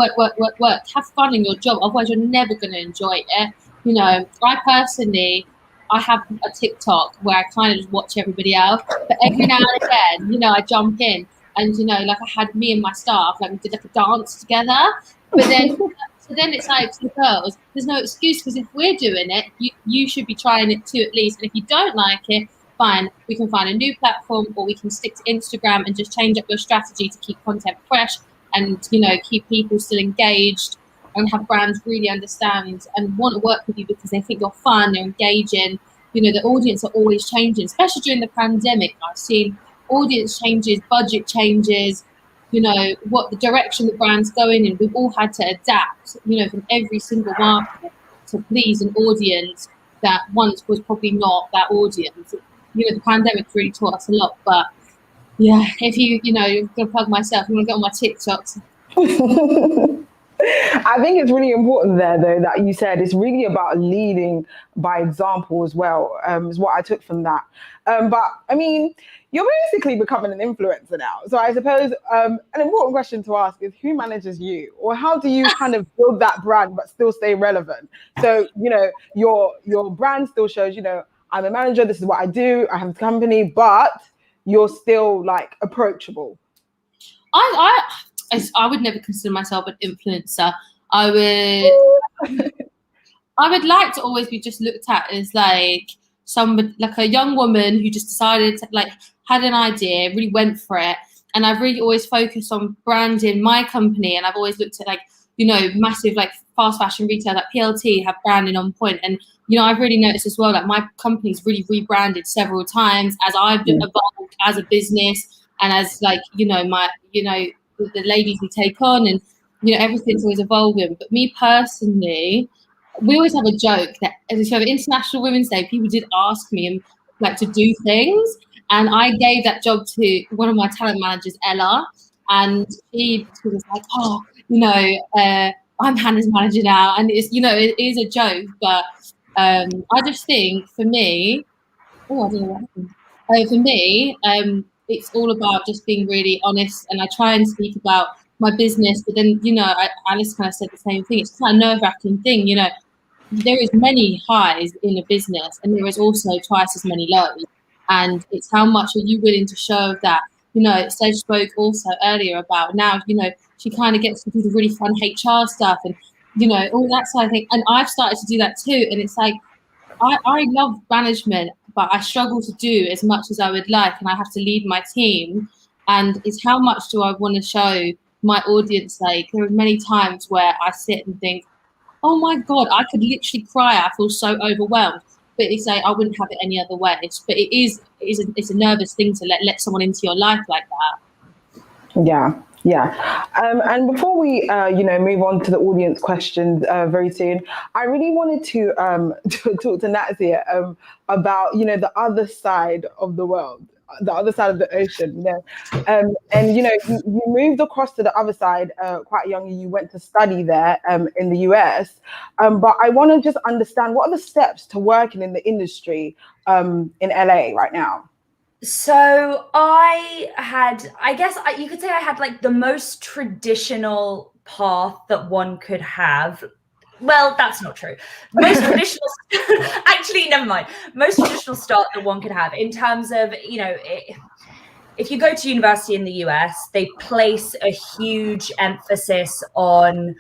Have fun in your job, otherwise you're never going to enjoy it. You know, I have a TikTok where I kind of just watch everybody else, but every now and again, you know, I jump in and, you know, like I had me and my staff, like we did like a dance together, but then so then it's like to the girls, there's no excuse, because if we're doing it, you should be trying it too at least. And if you don't like it, fine, we can find a new platform, or we can stick to Instagram and just change up your strategy to keep content fresh and, you know, keep people still engaged and have brands really understand and want to work with you because they think you're fun, they're engaging. You know, the audience are always changing, especially during the pandemic. I've seen audience changes, budget changes, you know, what the direction the brand's going in. We've all had to adapt, you know, from every single market to please an audience that once was probably not that audience. You know, the pandemic really taught us a lot. But yeah, if you know, you're going to plug myself, I'm going to get on my TikToks. I think it's really important there, though, that you said it's really about leading by example as well, is what I took from that. But I mean, you're basically becoming an influencer now. So I suppose an important question to ask is, who manages you? Or how do you kind of build that brand but still stay relevant? So, you know, your brand still shows, you know, I'm a manager, this is what I do, I have a company, but you're still like approachable. I would never consider myself an influencer. I would like to always be just looked at as like somebody, like a young woman who just decided to, like, had an idea, really went for it. And I've really always focused on branding my company. And I've always looked at, like, you know, massive like fast fashion retail, like PLT, have branding on point. And, you know, I've really noticed as well that my company's really rebranded several times as I've evolved as a business and as, like, you know, my, you know, the ladies we take on, and, you know, everything's always evolving. But me personally, we always have a joke that as we have International Women's Day, people did ask me like to do things, and I gave that job to one of my talent managers, Ella, and she was like, oh, you know, I'm Hannah's manager now, and it's, you know, it is a joke, but I just think for me, I don't know what happened. For me, it's all about just being really honest, and I try and speak about my business, but then, you know, Alice kind of said the same thing. It's kind of a nerve-wracking thing, you know. There is many highs in a business, and there is also twice as many lows, and it's how much are you willing to show of that. You know, Sedge spoke also earlier about now, you know, she kind of gets to do the really fun HR stuff and, you know, all that side of thing, and I've started to do that too, and it's like, I love management, but I struggle to do as much as I would like, and I have to lead my team. And it's how much do I want to show my audience? Like, there are many times where I sit and think, oh my God, I could literally cry. I feel so overwhelmed. But it's like, I wouldn't have it any other way. But it's a nervous thing to let someone into your life like that. Yeah. Yeah. And before we, you know, move on to the audience questions very soon, I really wanted to talk to Nastia about, you know, the other side of the world, the other side of the ocean, you know. And, you know, you moved across to the other side quite young. You went to study there in the US. But I want to just understand, what are the steps to working in the industry in LA right now? So I guess you could say I had like the most traditional path that one could have. Well, that's not true. Most traditional, actually, never mind. Most traditional start that one could have in terms of, you know, if you go to university in the US, they place a huge emphasis on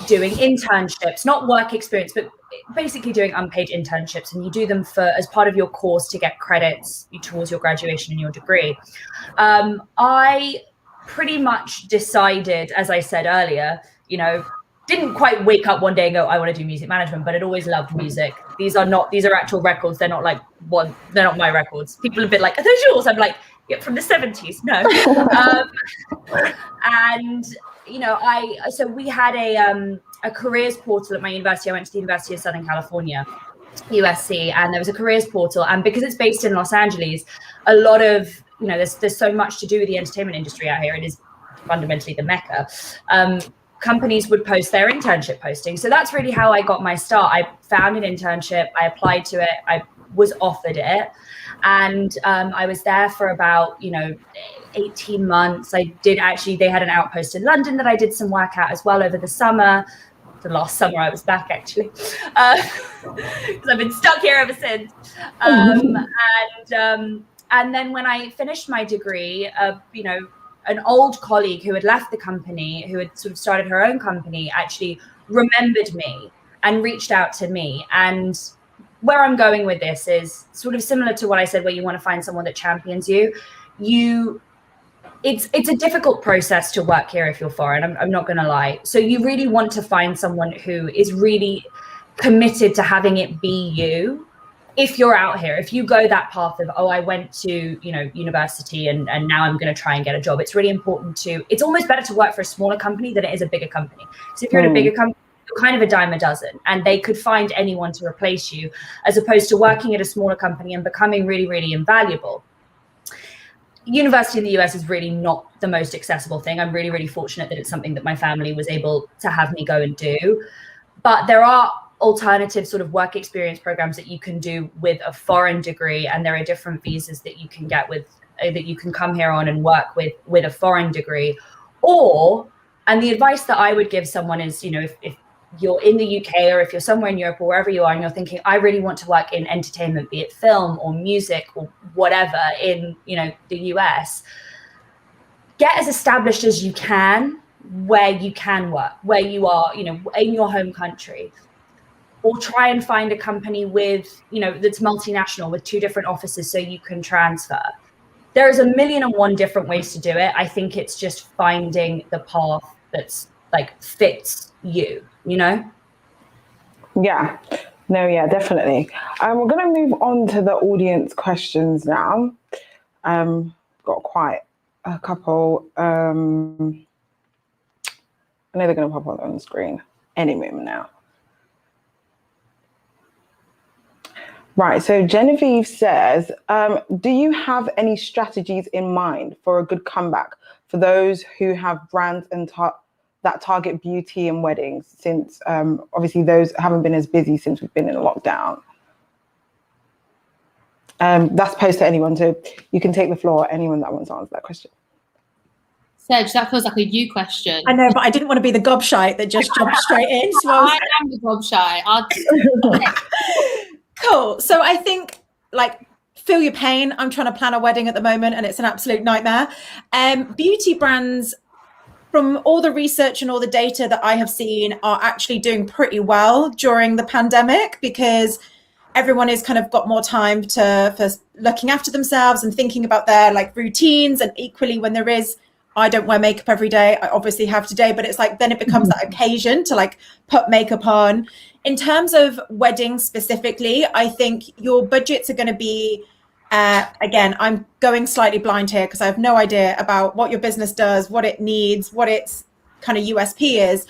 doing internships, not work experience, but basically doing unpaid internships, and you do them as part of your course to get credits towards your graduation and your degree. I pretty much decided, as I said earlier, you know, didn't quite wake up one day and go, I want to do music management, but I'd always loved music. These are actual records. They're not like they're not my records. People have been like, are those yours? I'm like, from the 70s. No. And, you know, so we had a careers portal at my university. I went to the University of Southern California, USC, and there was a careers portal. And because it's based in Los Angeles, a lot of, you know, there's so much to do with the entertainment industry out here. It is fundamentally the Mecca. Companies would post their internship postings. So that's really how I got my start. I found an internship, I applied to it, I was offered it. And I was there for about, 18 months. I did actually, they had an outpost in London that I did some work at as well over the summer. The last summer I was back actually, because I've been stuck here ever since. And then when I finished my degree, an old colleague who had left the company, who had sort of started her own company, actually remembered me and reached out to me. And where I'm going with this is sort of similar to what I said, where you want to find someone that champions you. It's a difficult process to work here if you're foreign, I'm not going to lie. So you really want to find someone who is really committed to having it be you. If you're out here, if you go that path of, I went to, university and now I'm going to try and get a job, it's really important it's almost better to work for a smaller company than it is a bigger company. So if you're in a bigger company, you're kind of a dime a dozen, and they could find anyone to replace you, as opposed to working at a smaller company and becoming really, really invaluable. University in the US is really not the most accessible thing. I'm really, really fortunate that it's something that my family was able to have me go and do. But there are alternative sort of work experience programs that you can do with a foreign degree, and there are different visas that you can get with that you can come here on and work with a foreign degree. And the advice that I would give someone is, if you're in the UK or if you're somewhere in Europe or wherever you are and you're thinking, I really want to work in entertainment, be it film or music or whatever in, the US, get as established as you can where you can work, where you are, in your home country. Or try and find a company with, that's multinational with 2 different offices so you can transfer. There's a million and one different ways to do it. I think it's just finding the path that's fits you, Yeah. No, yeah, definitely. We're going to move on to the audience questions now. Got quite a couple. I know they're going to pop on the screen any moment now. Right, so Genevieve says, do you have any strategies in mind for a good comeback for those who have brands and that target beauty and weddings, since obviously those haven't been as busy since we've been in lockdown? That's posed to anyone, so you can take the floor, anyone that wants to answer that question. Sedge, that feels like a you question. I know, but I didn't want to be the gobshite that just jumped straight in. So I am the gobshite. Cool. So I think, feel your pain. I'm trying to plan a wedding at the moment and it's an absolute nightmare. Beauty brands, from all the research and all the data that I have seen, are actually doing pretty well during the pandemic, because everyone has kind of got more time for looking after themselves and thinking about their routines. And equally, when there is, I don't wear makeup every day. I obviously have today, but it's then it becomes that occasion to put makeup on. In terms of weddings specifically, I think your budgets are going to be, again, I'm going slightly blind here because I have no idea about what your business does, what it needs, what its kind of USP is.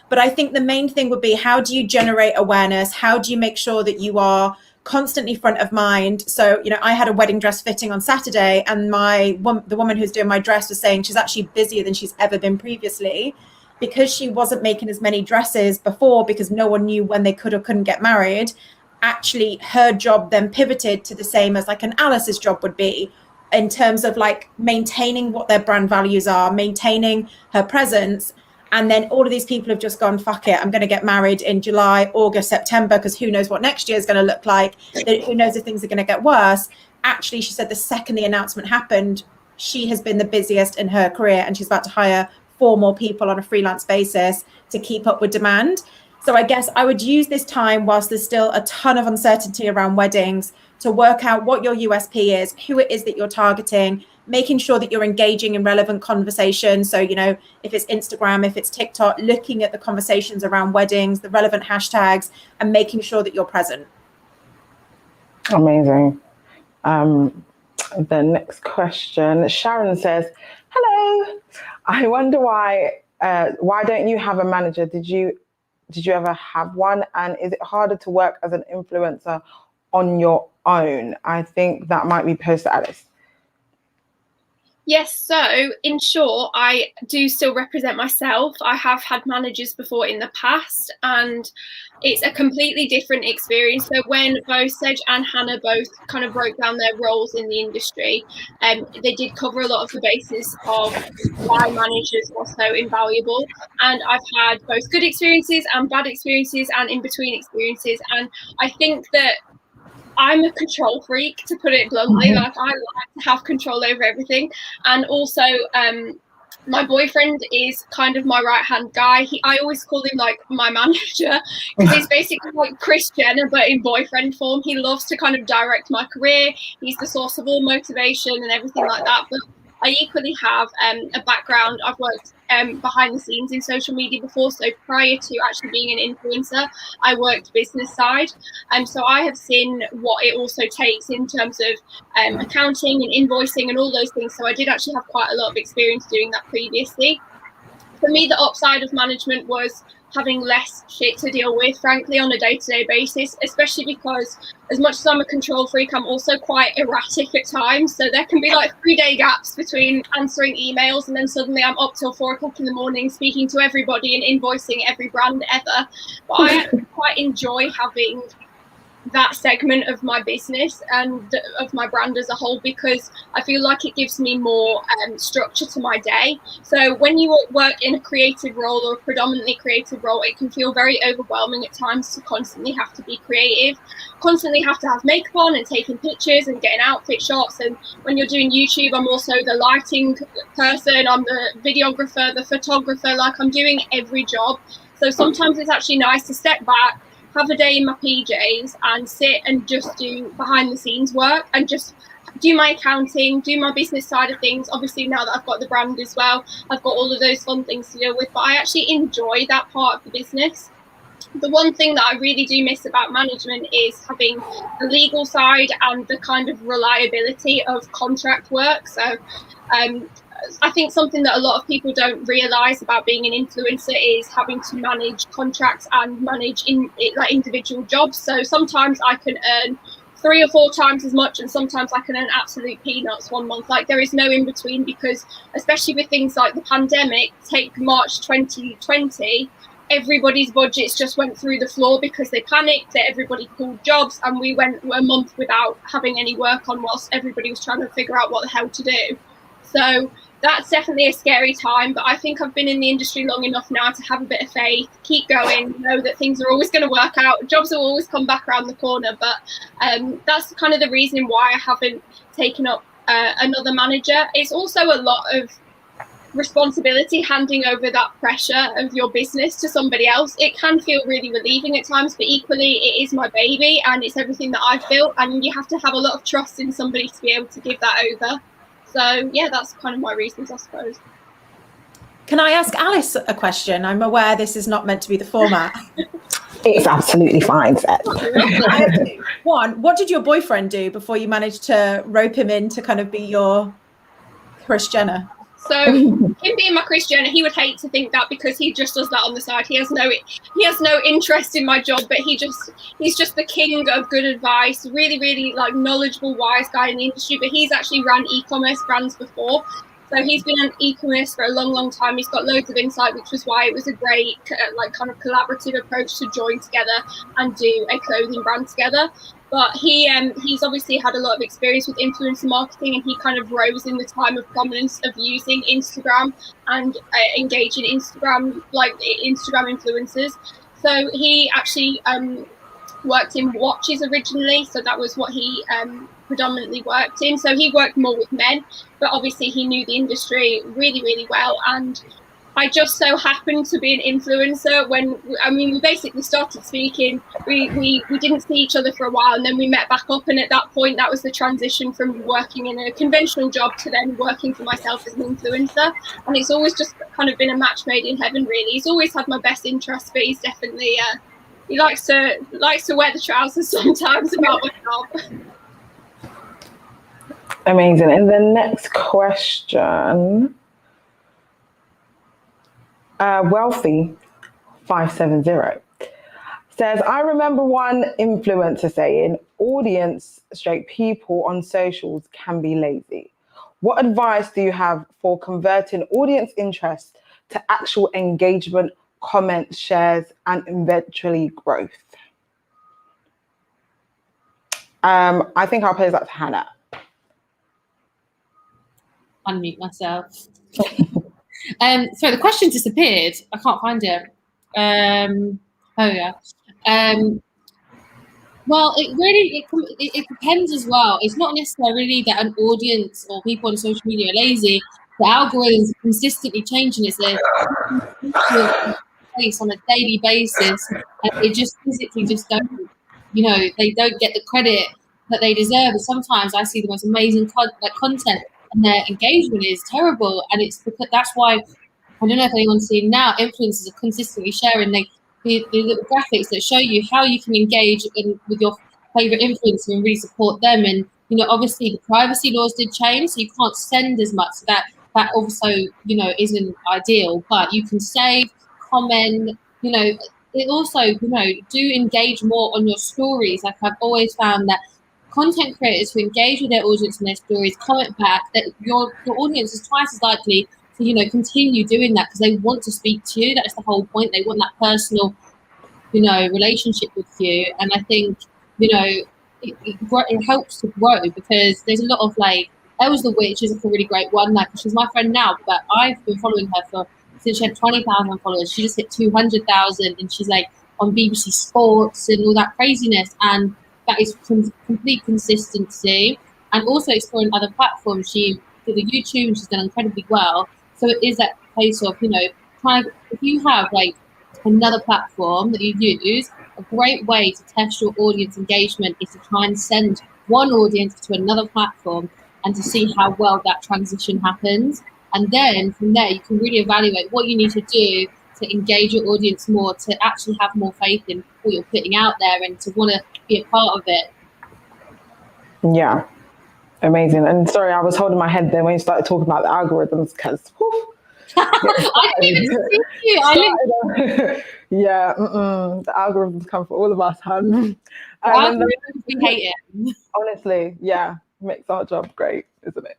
But I think the main thing would be, how do you generate awareness? How do you make sure that you are constantly front of mind? So, I had a wedding dress fitting on Saturday, and the woman who's doing my dress was saying she's actually busier than she's ever been previously, because she wasn't making as many dresses before because no one knew when they could or couldn't get married. Actually, her job then pivoted to the same as an Alice's job would be, in terms of maintaining what their brand values are, maintaining her presence. And then all of these people have just gone, fuck it, I'm going to get married in July, August, September, because who knows what next year is going to look like, who knows if things are going to get worse. Actually, she said the second the announcement happened, she has been the busiest in her career, and she's about to hire 4 more people on a freelance basis to keep up with demand. So I guess I would use this time, whilst there's still a ton of uncertainty around weddings, to work out what your USP is, who it is that you're targeting, making sure that you're engaging in relevant conversations. So, if it's Instagram, if it's TikTok, looking at the conversations around weddings, the relevant hashtags, and making sure that you're present. Amazing. The next question, Sharon says, hello, I wonder why don't you have a manager? Did you ever have one? And is it harder to work as an influencer on your own? I think that might be posed to Alice. Yes, so in short, I do still represent myself. I have had managers before in the past, and it's a completely different experience. So when both Sedge and Hannah both kind of broke down their roles in the industry, they did cover a lot of the basis of why managers are so invaluable. And I've had both good experiences and bad experiences and in-between experiences. And I think that I'm a control freak, to put it bluntly. Like, I like to have control over everything. And also, my boyfriend is kind of my right-hand guy. I always call him like my manager, because he's basically like Kris Jenner, but in boyfriend form. He loves to kind of direct my career. He's the source of all motivation and everything like that. But I equally have a background. I've worked behind the scenes in social media before. So prior to actually being an influencer, I worked business side. So I have seen what it also takes in terms of accounting and invoicing and all those things. So I did actually have quite a lot of experience doing that previously. For me, the upside of management was having less shit to deal with, frankly, on a day-to-day basis, especially because as much as I'm a control freak, I'm also quite erratic at times. So there can be like 3-day gaps between answering emails, and then suddenly I'm up till 4 o'clock in the morning speaking to everybody and invoicing every brand ever. But I actually quite enjoy having that segment of my business and of my brand as a whole, because I feel like it gives me more structure to my day. So when you work in a creative role or a predominantly creative role, it can feel very overwhelming at times to constantly have to be creative, constantly have to have makeup on and taking pictures and getting outfit shots. And when you're doing YouTube, I'm also the lighting person, I'm the videographer, the photographer, like I'm doing every job. So sometimes it's actually nice to step back, have a day in my PJs and sit and just do behind the scenes work and just do my accounting, do my business side of things. Obviously, now that I've got the brand as well, I've got all of those fun things to deal with, but I actually enjoy that part of the business. The one thing that I really do miss about management is having the legal side and the kind of reliability of contract work. So I think something that a lot of people don't realise about being an influencer is having to manage contracts and manage like individual jobs. So sometimes I can earn 3 or 4 times as much, and sometimes I can earn absolute peanuts one month. Like, there is no in between, because especially with things like the pandemic, take March 2020, everybody's budgets just went through the floor because they panicked, that everybody pulled jobs, and we went a month without having any work on whilst everybody was trying to figure out what the hell to do. So that's definitely a scary time, but I think I've been in the industry long enough now to have a bit of faith, keep going, know that things are always going to work out, jobs will always come back around the corner. But that's kind of the reason why I haven't taken up another manager. It's also a lot of responsibility, handing over that pressure of your business to somebody else. It can feel really relieving at times, but equally it is my baby and it's everything that I've built, and you have to have a lot of trust in somebody to be able to give that over. So yeah, that's kind of my reasons, I suppose. Can I ask Alice a question? I'm aware this is not meant to be the format. It's absolutely fine, Sedge. One, what did your boyfriend do before you managed to rope him in to kind of be your Kris Jenner? So him being my Kris Jenner, he would hate to think that, because he just does that on the side. He has no interest in my job, but he's just the king of good advice. Really, really like knowledgeable, wise guy in the industry. But he's actually ran e-commerce brands before. So he's been on e-commerce for a long, long time. He's got loads of insight, which was why it was a great like kind of collaborative approach to join together and do a clothing brand together. But he's obviously had a lot of experience with influencer marketing, and he kind of rose in the time of prominence of using Instagram and engaging Instagram influencers. So he actually worked in watches originally, so that was what he predominantly worked in. So he worked more with men, but obviously he knew the industry really, really well. And I just so happened to be an influencer when, we basically started speaking. We didn't see each other for a while, and then we met back up. And at that point, that was the transition from working in a conventional job to then working for myself as an influencer. And it's always just kind of been a match made in heaven, really. He's always had my best interest, but he's definitely, he likes to wear the trousers sometimes about my job. Amazing. And the next question, Wealthy 570 says, I remember one influencer saying audience/people on socials can be lazy. What advice do you have for converting audience interest to actual engagement, comments, shares, and eventually growth? I think I'll pose that to Hannah. Unmute myself. So the question disappeared. I can't find it. Oh yeah. Well, it depends as well. It's not necessarily that an audience or people on social media are lazy. The algorithms are consistently changing. It's a place on a daily basis, and they just physically just don't, they don't get the credit that they deserve. And sometimes I see the most amazing content, and their engagement is terrible. And it's because that's why, I don't know if anyone's seen now, influencers are consistently sharing the little graphics that show you how you can engage with your favorite influencer and really support them. And obviously the privacy laws did change, so you can't send as much. So that also isn't ideal, but you can save, comment. It also do engage more on your stories. Like I've always found that content creators who engage with their audience in their stories, comment back, that your audience is twice as likely to continue doing that because they want to speak to you. That's the whole point. They want that personal relationship with you. And I think it helps to grow, because there's a lot of Els the Witch is a really great one. She's my friend now, but I've been following her since she had 20,000 followers. She just hit 200,000, and she's on BBC Sports and all that craziness. And that is complete consistency, and also exploring other platforms. She did a YouTube, and she's done incredibly well. So it is that case of if you have another platform that you use, a great way to test your audience engagement is to try and send one audience to another platform and to see how well that transition happens. And then from there, you can really evaluate what you need to do to engage your audience more, to actually have more faith in what you're putting out there and to want to be a part of it. Yeah, amazing. And sorry, I was holding my head there when you started talking about the algorithms, because I didn't even see you. Yeah, the algorithms come for all of us, hun. We hate it. Honestly, yeah, makes our job great, isn't it?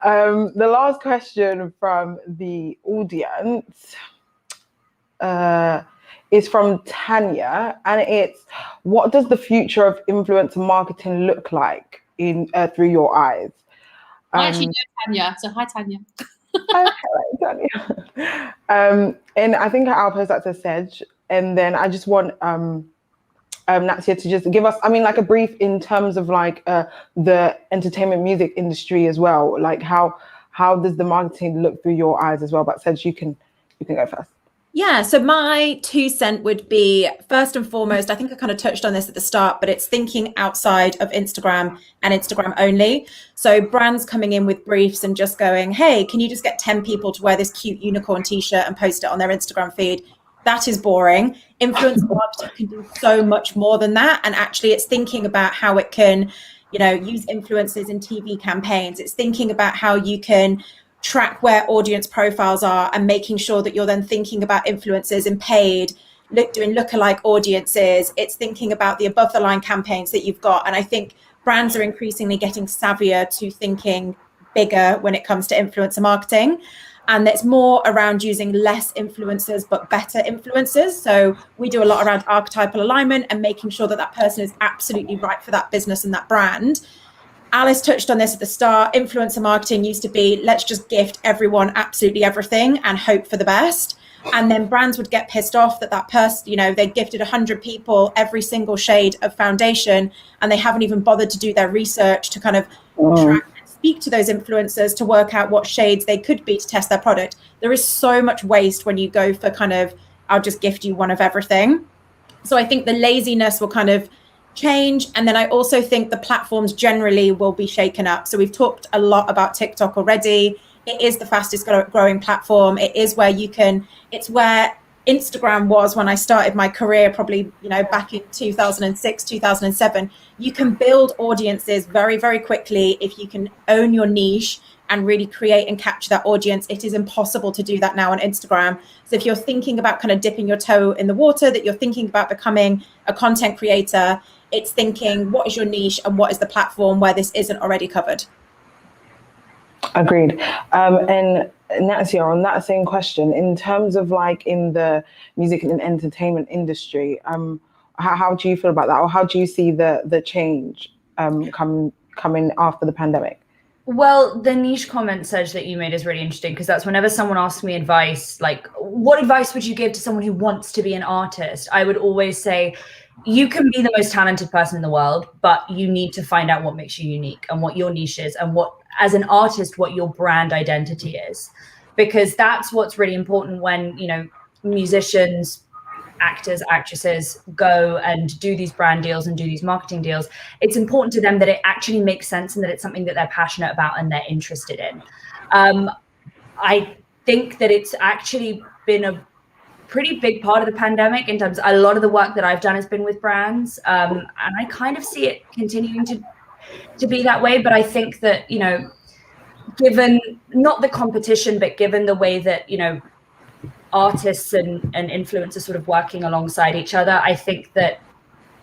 The last question from the audience is from Tanya, and it's, what does the future of influencer marketing look like through your eyes? I actually know Tanya, so hi Tanya. Tanya. And I think I'll post that to Sedge, and then I just want Nastya to just give us, a brief in terms of the entertainment music industry as well. How does the marketing look through your eyes as well? But Sedge, you can go first. Yeah, so my 2 cents would be, first and foremost, I think I kind of touched on this at the start, but it's thinking outside of Instagram and Instagram only. So brands coming in with briefs and just going, hey, can you just get 10 people to wear this cute unicorn t-shirt and post it on their Instagram feed? That is boring. Influencer marketing can do so much more than that. And actually it's thinking about how it can, use influencers in TV campaigns. It's thinking about how you can track where audience profiles are and making sure that you're then thinking about influencers in paid, doing lookalike audiences. It's thinking about the above the line campaigns that you've got. And I think brands are increasingly getting savvier to thinking bigger when it comes to influencer marketing. And it's more around using less influencers, but better influencers. So we do a lot around archetypal alignment and making sure that that person is absolutely right for that business and that brand. Alice touched on this at the start. Influencer marketing used to be, let's just gift everyone absolutely everything and hope for the best. And then brands would get pissed off that person, they gifted 100 people every single shade of foundation, and they haven't even bothered to do their research to kind of track and speak to those influencers to work out what shades they could be to test their product. There is so much waste when you go for I'll just gift you one of everything. So I think the laziness will kind of change. And then I also think the platforms generally will be shaken up. So we've talked a lot about TikTok already. It is the fastest growing platform. It is where it's where Instagram was when I started my career, probably, you know, back in 2006, 2007. You can build audiences very, very quickly if you can own your niche and really create and capture that audience. It is impossible to do that now on Instagram. So if you're thinking about kind of dipping your toe in the water, that you're thinking about becoming a content creator, it's thinking, what is your niche and what is the platform where this isn't already covered? Agreed. And Nastya, on that same question, in terms of like in the music and entertainment industry, how do you feel about that, or how do you see the change coming after the pandemic? Well, the niche comment, Sedge, that you made is really interesting, because that's whenever someone asks me advice, like, what advice would you give to someone who wants to be an artist? I would always say, you can be the most talented person in the world, but you need to find out what makes you unique and what your niche is, and what, as an artist, what your brand identity is, because that's what's really important when, you know, musicians, actors, actresses go and do these brand deals and do these marketing deals. It's important to them that it actually makes sense and that it's something that they're passionate about and they're interested in. I think that it's actually been a pretty big part of the pandemic in terms of a lot of the work that I've done has been with brands. And I kind of see it continuing to be that way. But I think that, you know, given not the competition, but given the way that, you know, artists and influencers sort of working alongside each other, I think that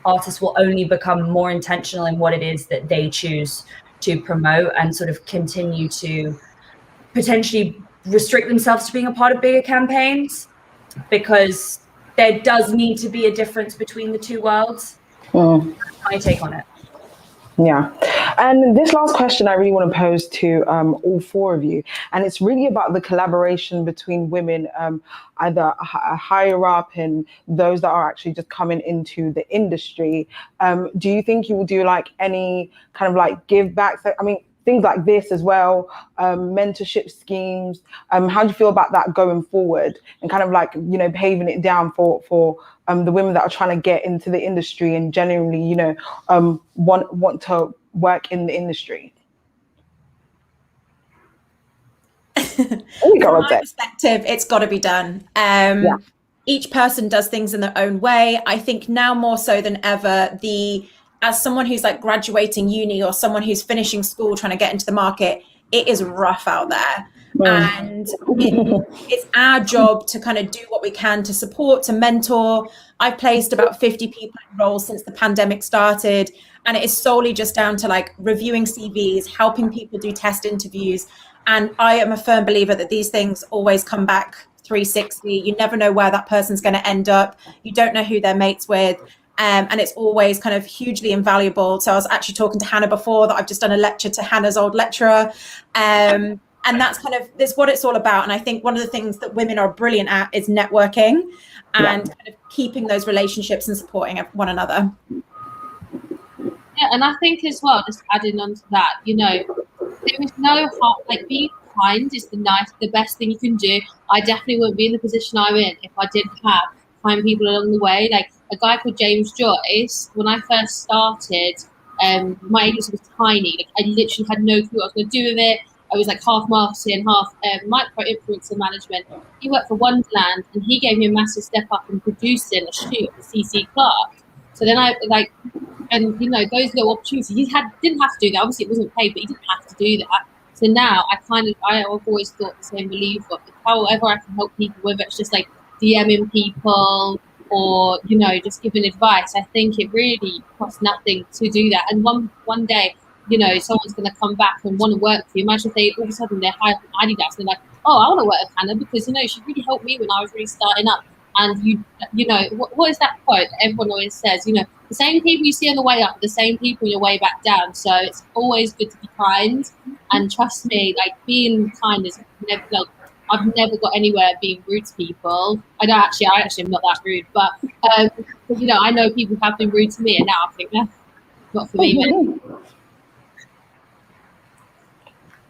artists will only become more intentional in what it is that they choose to promote, and sort of continue to potentially restrict themselves to being a part of bigger campaigns, because there does need to be a difference between the two worlds. That's my take on it. Yeah. And this last question I really want to pose to all four of you. And it's really about the collaboration between women, either higher up and those that are actually just coming into the industry. Do you think you will do like any kind of like give backs? I mean, things like this as well, mentorship schemes. How do you feel about that going forward, and kind of like, you know, paving it down for the women that are trying to get into the industry and genuinely, you know, want to work in the industry? From my perspective, it's got to be done. Each person does things in their own way. I think now more so than ever, as someone who's like graduating uni or someone who's finishing school trying to get into the market, it is rough out there. And it's our job to kind of do what we can to support, to mentor. I've placed about 50 people in roles since the pandemic started, and it is solely just down to like reviewing CVs, helping people do test interviews. And I am a firm believer that these things always come back 360. You never know where that person's going to end up. You don't know who they're mates with. And it's always kind of hugely invaluable. So I was actually talking to Hannah before, that I've just done a lecture to Hannah's old lecturer. And that's kind of this what it's all about. And I think one of the things that women are brilliant at is networking and kind of keeping those relationships and supporting one another. Yeah, and I think as well, just adding on to that, you know, there is no harm, like being kind is the best thing you can do. I definitely wouldn't be in the position I'm in if I didn't have kind people along the way. Like a guy called James Joyce, when I first started, my agency was tiny. Like I literally had no clue what I was going to do with it. I was like half marketing, half micro influencer management. He worked for Wonderland, and he gave me a massive step up in producing a shoot for CC Clark. So then I like, and you know, those little opportunities, he didn't have to do that. Obviously, it wasn't paid, but he didn't have to do that. So now I've always thought the same belief of however I can help people, whether it's just like DMing people or, you know, just giving advice. I think it really costs nothing to do that. And one day, you know, someone's going to come back and want to work for you. Imagine if they all of a sudden they're hiring Adidas and they're like, oh, I want to work with Hannah because, you know, she really helped me when I was really starting up. And you know, what is that quote that everyone always says? You know, the same people you see on the way up, the same people on your way back down. So it's always good to be kind. And trust me, like being kind is never. Like, I've never got anywhere being rude to people. I actually am not that rude, but you know, I know people have been rude to me, and now I think not for me.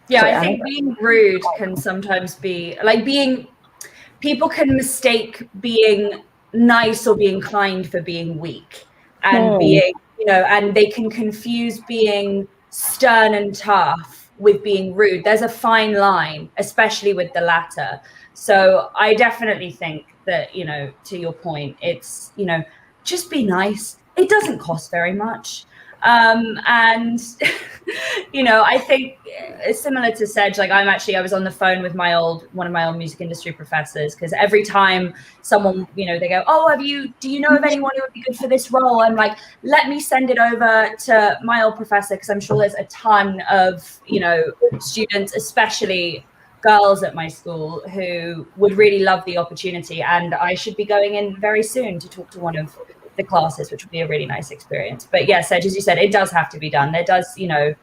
Yeah, I think being rude can sometimes be like people can mistake being nice or being kind for being weak, and being, you know, and they can confuse being stern and tough with being rude. There's a fine line, especially with the latter. So I definitely think that, you know, to your point, it's, you know, just be nice. It doesn't cost very much. And, you know, I think it's similar to Sedge. Like I was on the phone with one of my old music industry professors, because every time someone, you know, they go, oh, do you know of anyone who would be good for this role? I'm like, let me send it over to my old professor, because I'm sure there's a ton of, you know, students, especially girls at my school, who would really love the opportunity. And I should be going in very soon to talk to one of the classes, which would be a really nice experience. But yes, as you said, it does have to be done. There does, you know,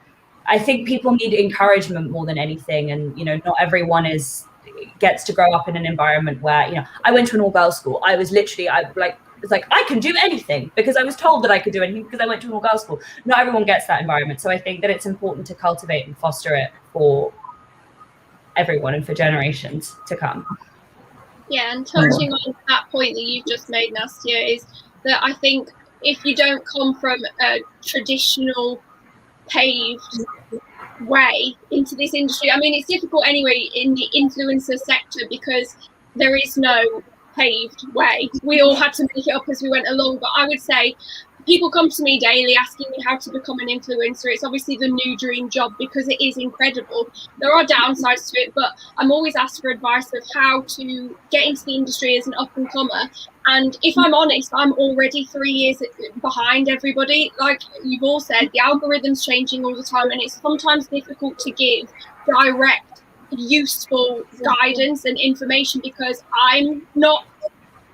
I think people need encouragement more than anything. And, you know, not everyone gets to grow up in an environment where, you know, I went to an all-girls school. I was like, I can do anything because I was told that I could do anything because I went to an all-girls school. Not everyone gets that environment. So I think that it's important to cultivate and foster it for everyone and for generations to come. Yeah, and touching on that point that you've just made, Nastia, is that I think if you don't come from a traditional paved way into this industry, I mean, it's difficult anyway in the influencer sector because there is no paved way. We all had to make it up as we went along. But I would say people come to me daily asking me how to become an influencer. It's obviously the new dream job because it is incredible. There are downsides to it, but I'm always asked for advice of how to get into the industry as an up-and-comer. And if I'm honest, I'm already 3 years behind everybody. Like you've all said, the algorithm's changing all the time, and it's sometimes difficult to give direct, useful guidance and information because I'm not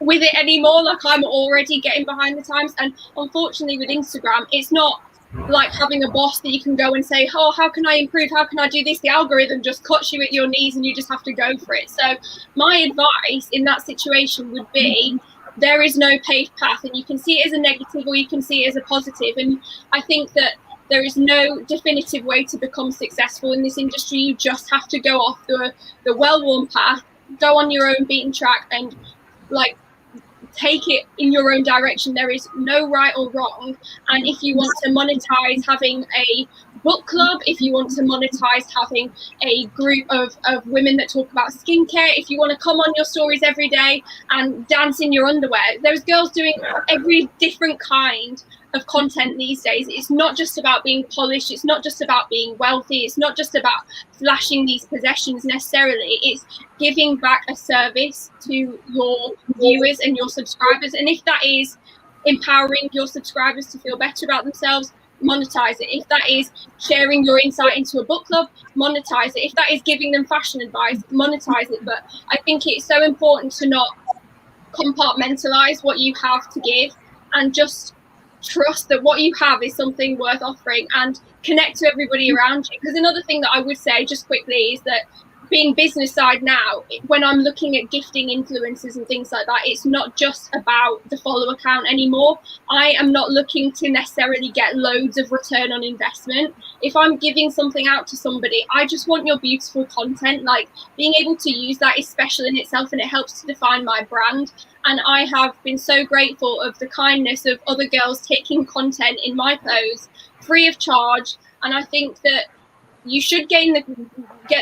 with it anymore. Like I'm already getting behind the times, and unfortunately with Instagram, it's not like having a boss that you can go and say, oh, how can I improve, how can I do this? The algorithm just cuts you at your knees and you just have to go for it. So my advice in that situation would be there is no paved path, and you can see it as a negative or you can see it as a positive. And I think that there is no definitive way to become successful in this industry. You just have to go off the well-worn path, go on your own beaten track, and like take it in your own direction. There is no right or wrong. And if you want to monetize having a book club, if you want to monetize having a group of women that talk about skincare, if you want to come on your stories every day and dance in your underwear, there's girls doing every different kind of content these days. It's not just about being polished, it's not just about being wealthy, it's not just about flashing these possessions necessarily. It's giving back a service to your viewers and your subscribers. And if that is empowering your subscribers to feel better about themselves, monetize it. If that is sharing your insight into a book club, monetize it. If that is giving them fashion advice, monetize it. But I think it's so important to not compartmentalize what you have to give and just trust that what you have is something worth offering and connect to everybody around you. Because another thing that I would say just quickly is that being business side now, when I'm looking at gifting influencers and things like that, it's not just about the follow account anymore. I am not looking to necessarily get loads of return on investment. If I'm giving something out to somebody, I just want your beautiful content. Like being able to use that is special in itself, and it helps to define my brand. And I have been so grateful of the kindness of other girls taking content in my posts free of charge. And I think that you should get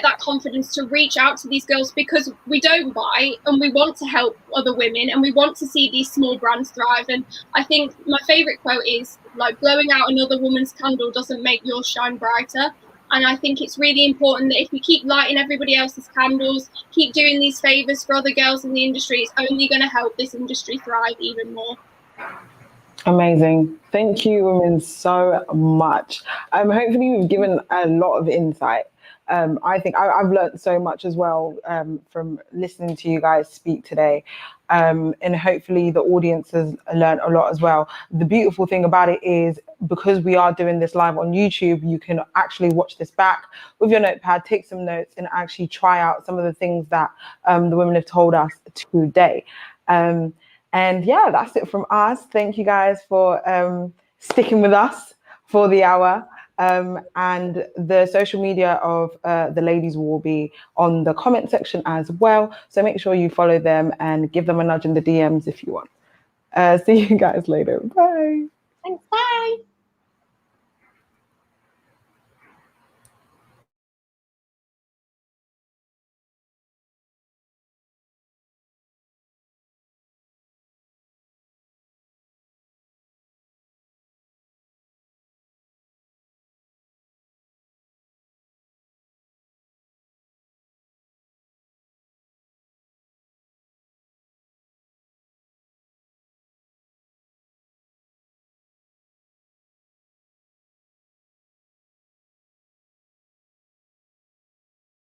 that confidence to reach out to these girls, because we don't buy and we want to help other women and we want to see these small brands thrive. And I think my favorite quote is like, blowing out another woman's candle doesn't make yours shine brighter. And I think it's really important that if we keep lighting everybody else's candles, keep doing these favors for other girls in the industry, it's only going to help this industry thrive even more. Amazing. Thank you, women, so much. Hopefully we've given a lot of insight. I think I've learned so much as well from listening to you guys speak today. And hopefully the audience has learned a lot as well. The beautiful thing about it is, because we are doing this live on YouTube, you can actually watch this back with your notepad, take some notes, and actually try out some of the things that the women have told us today. And yeah, that's it from us. Thank you guys for sticking with us for the hour. And the social media of the ladies will be on the comment section as well. So make sure you follow them and give them a nudge in the DMs if you want. See you guys later. Bye. Thanks. Bye.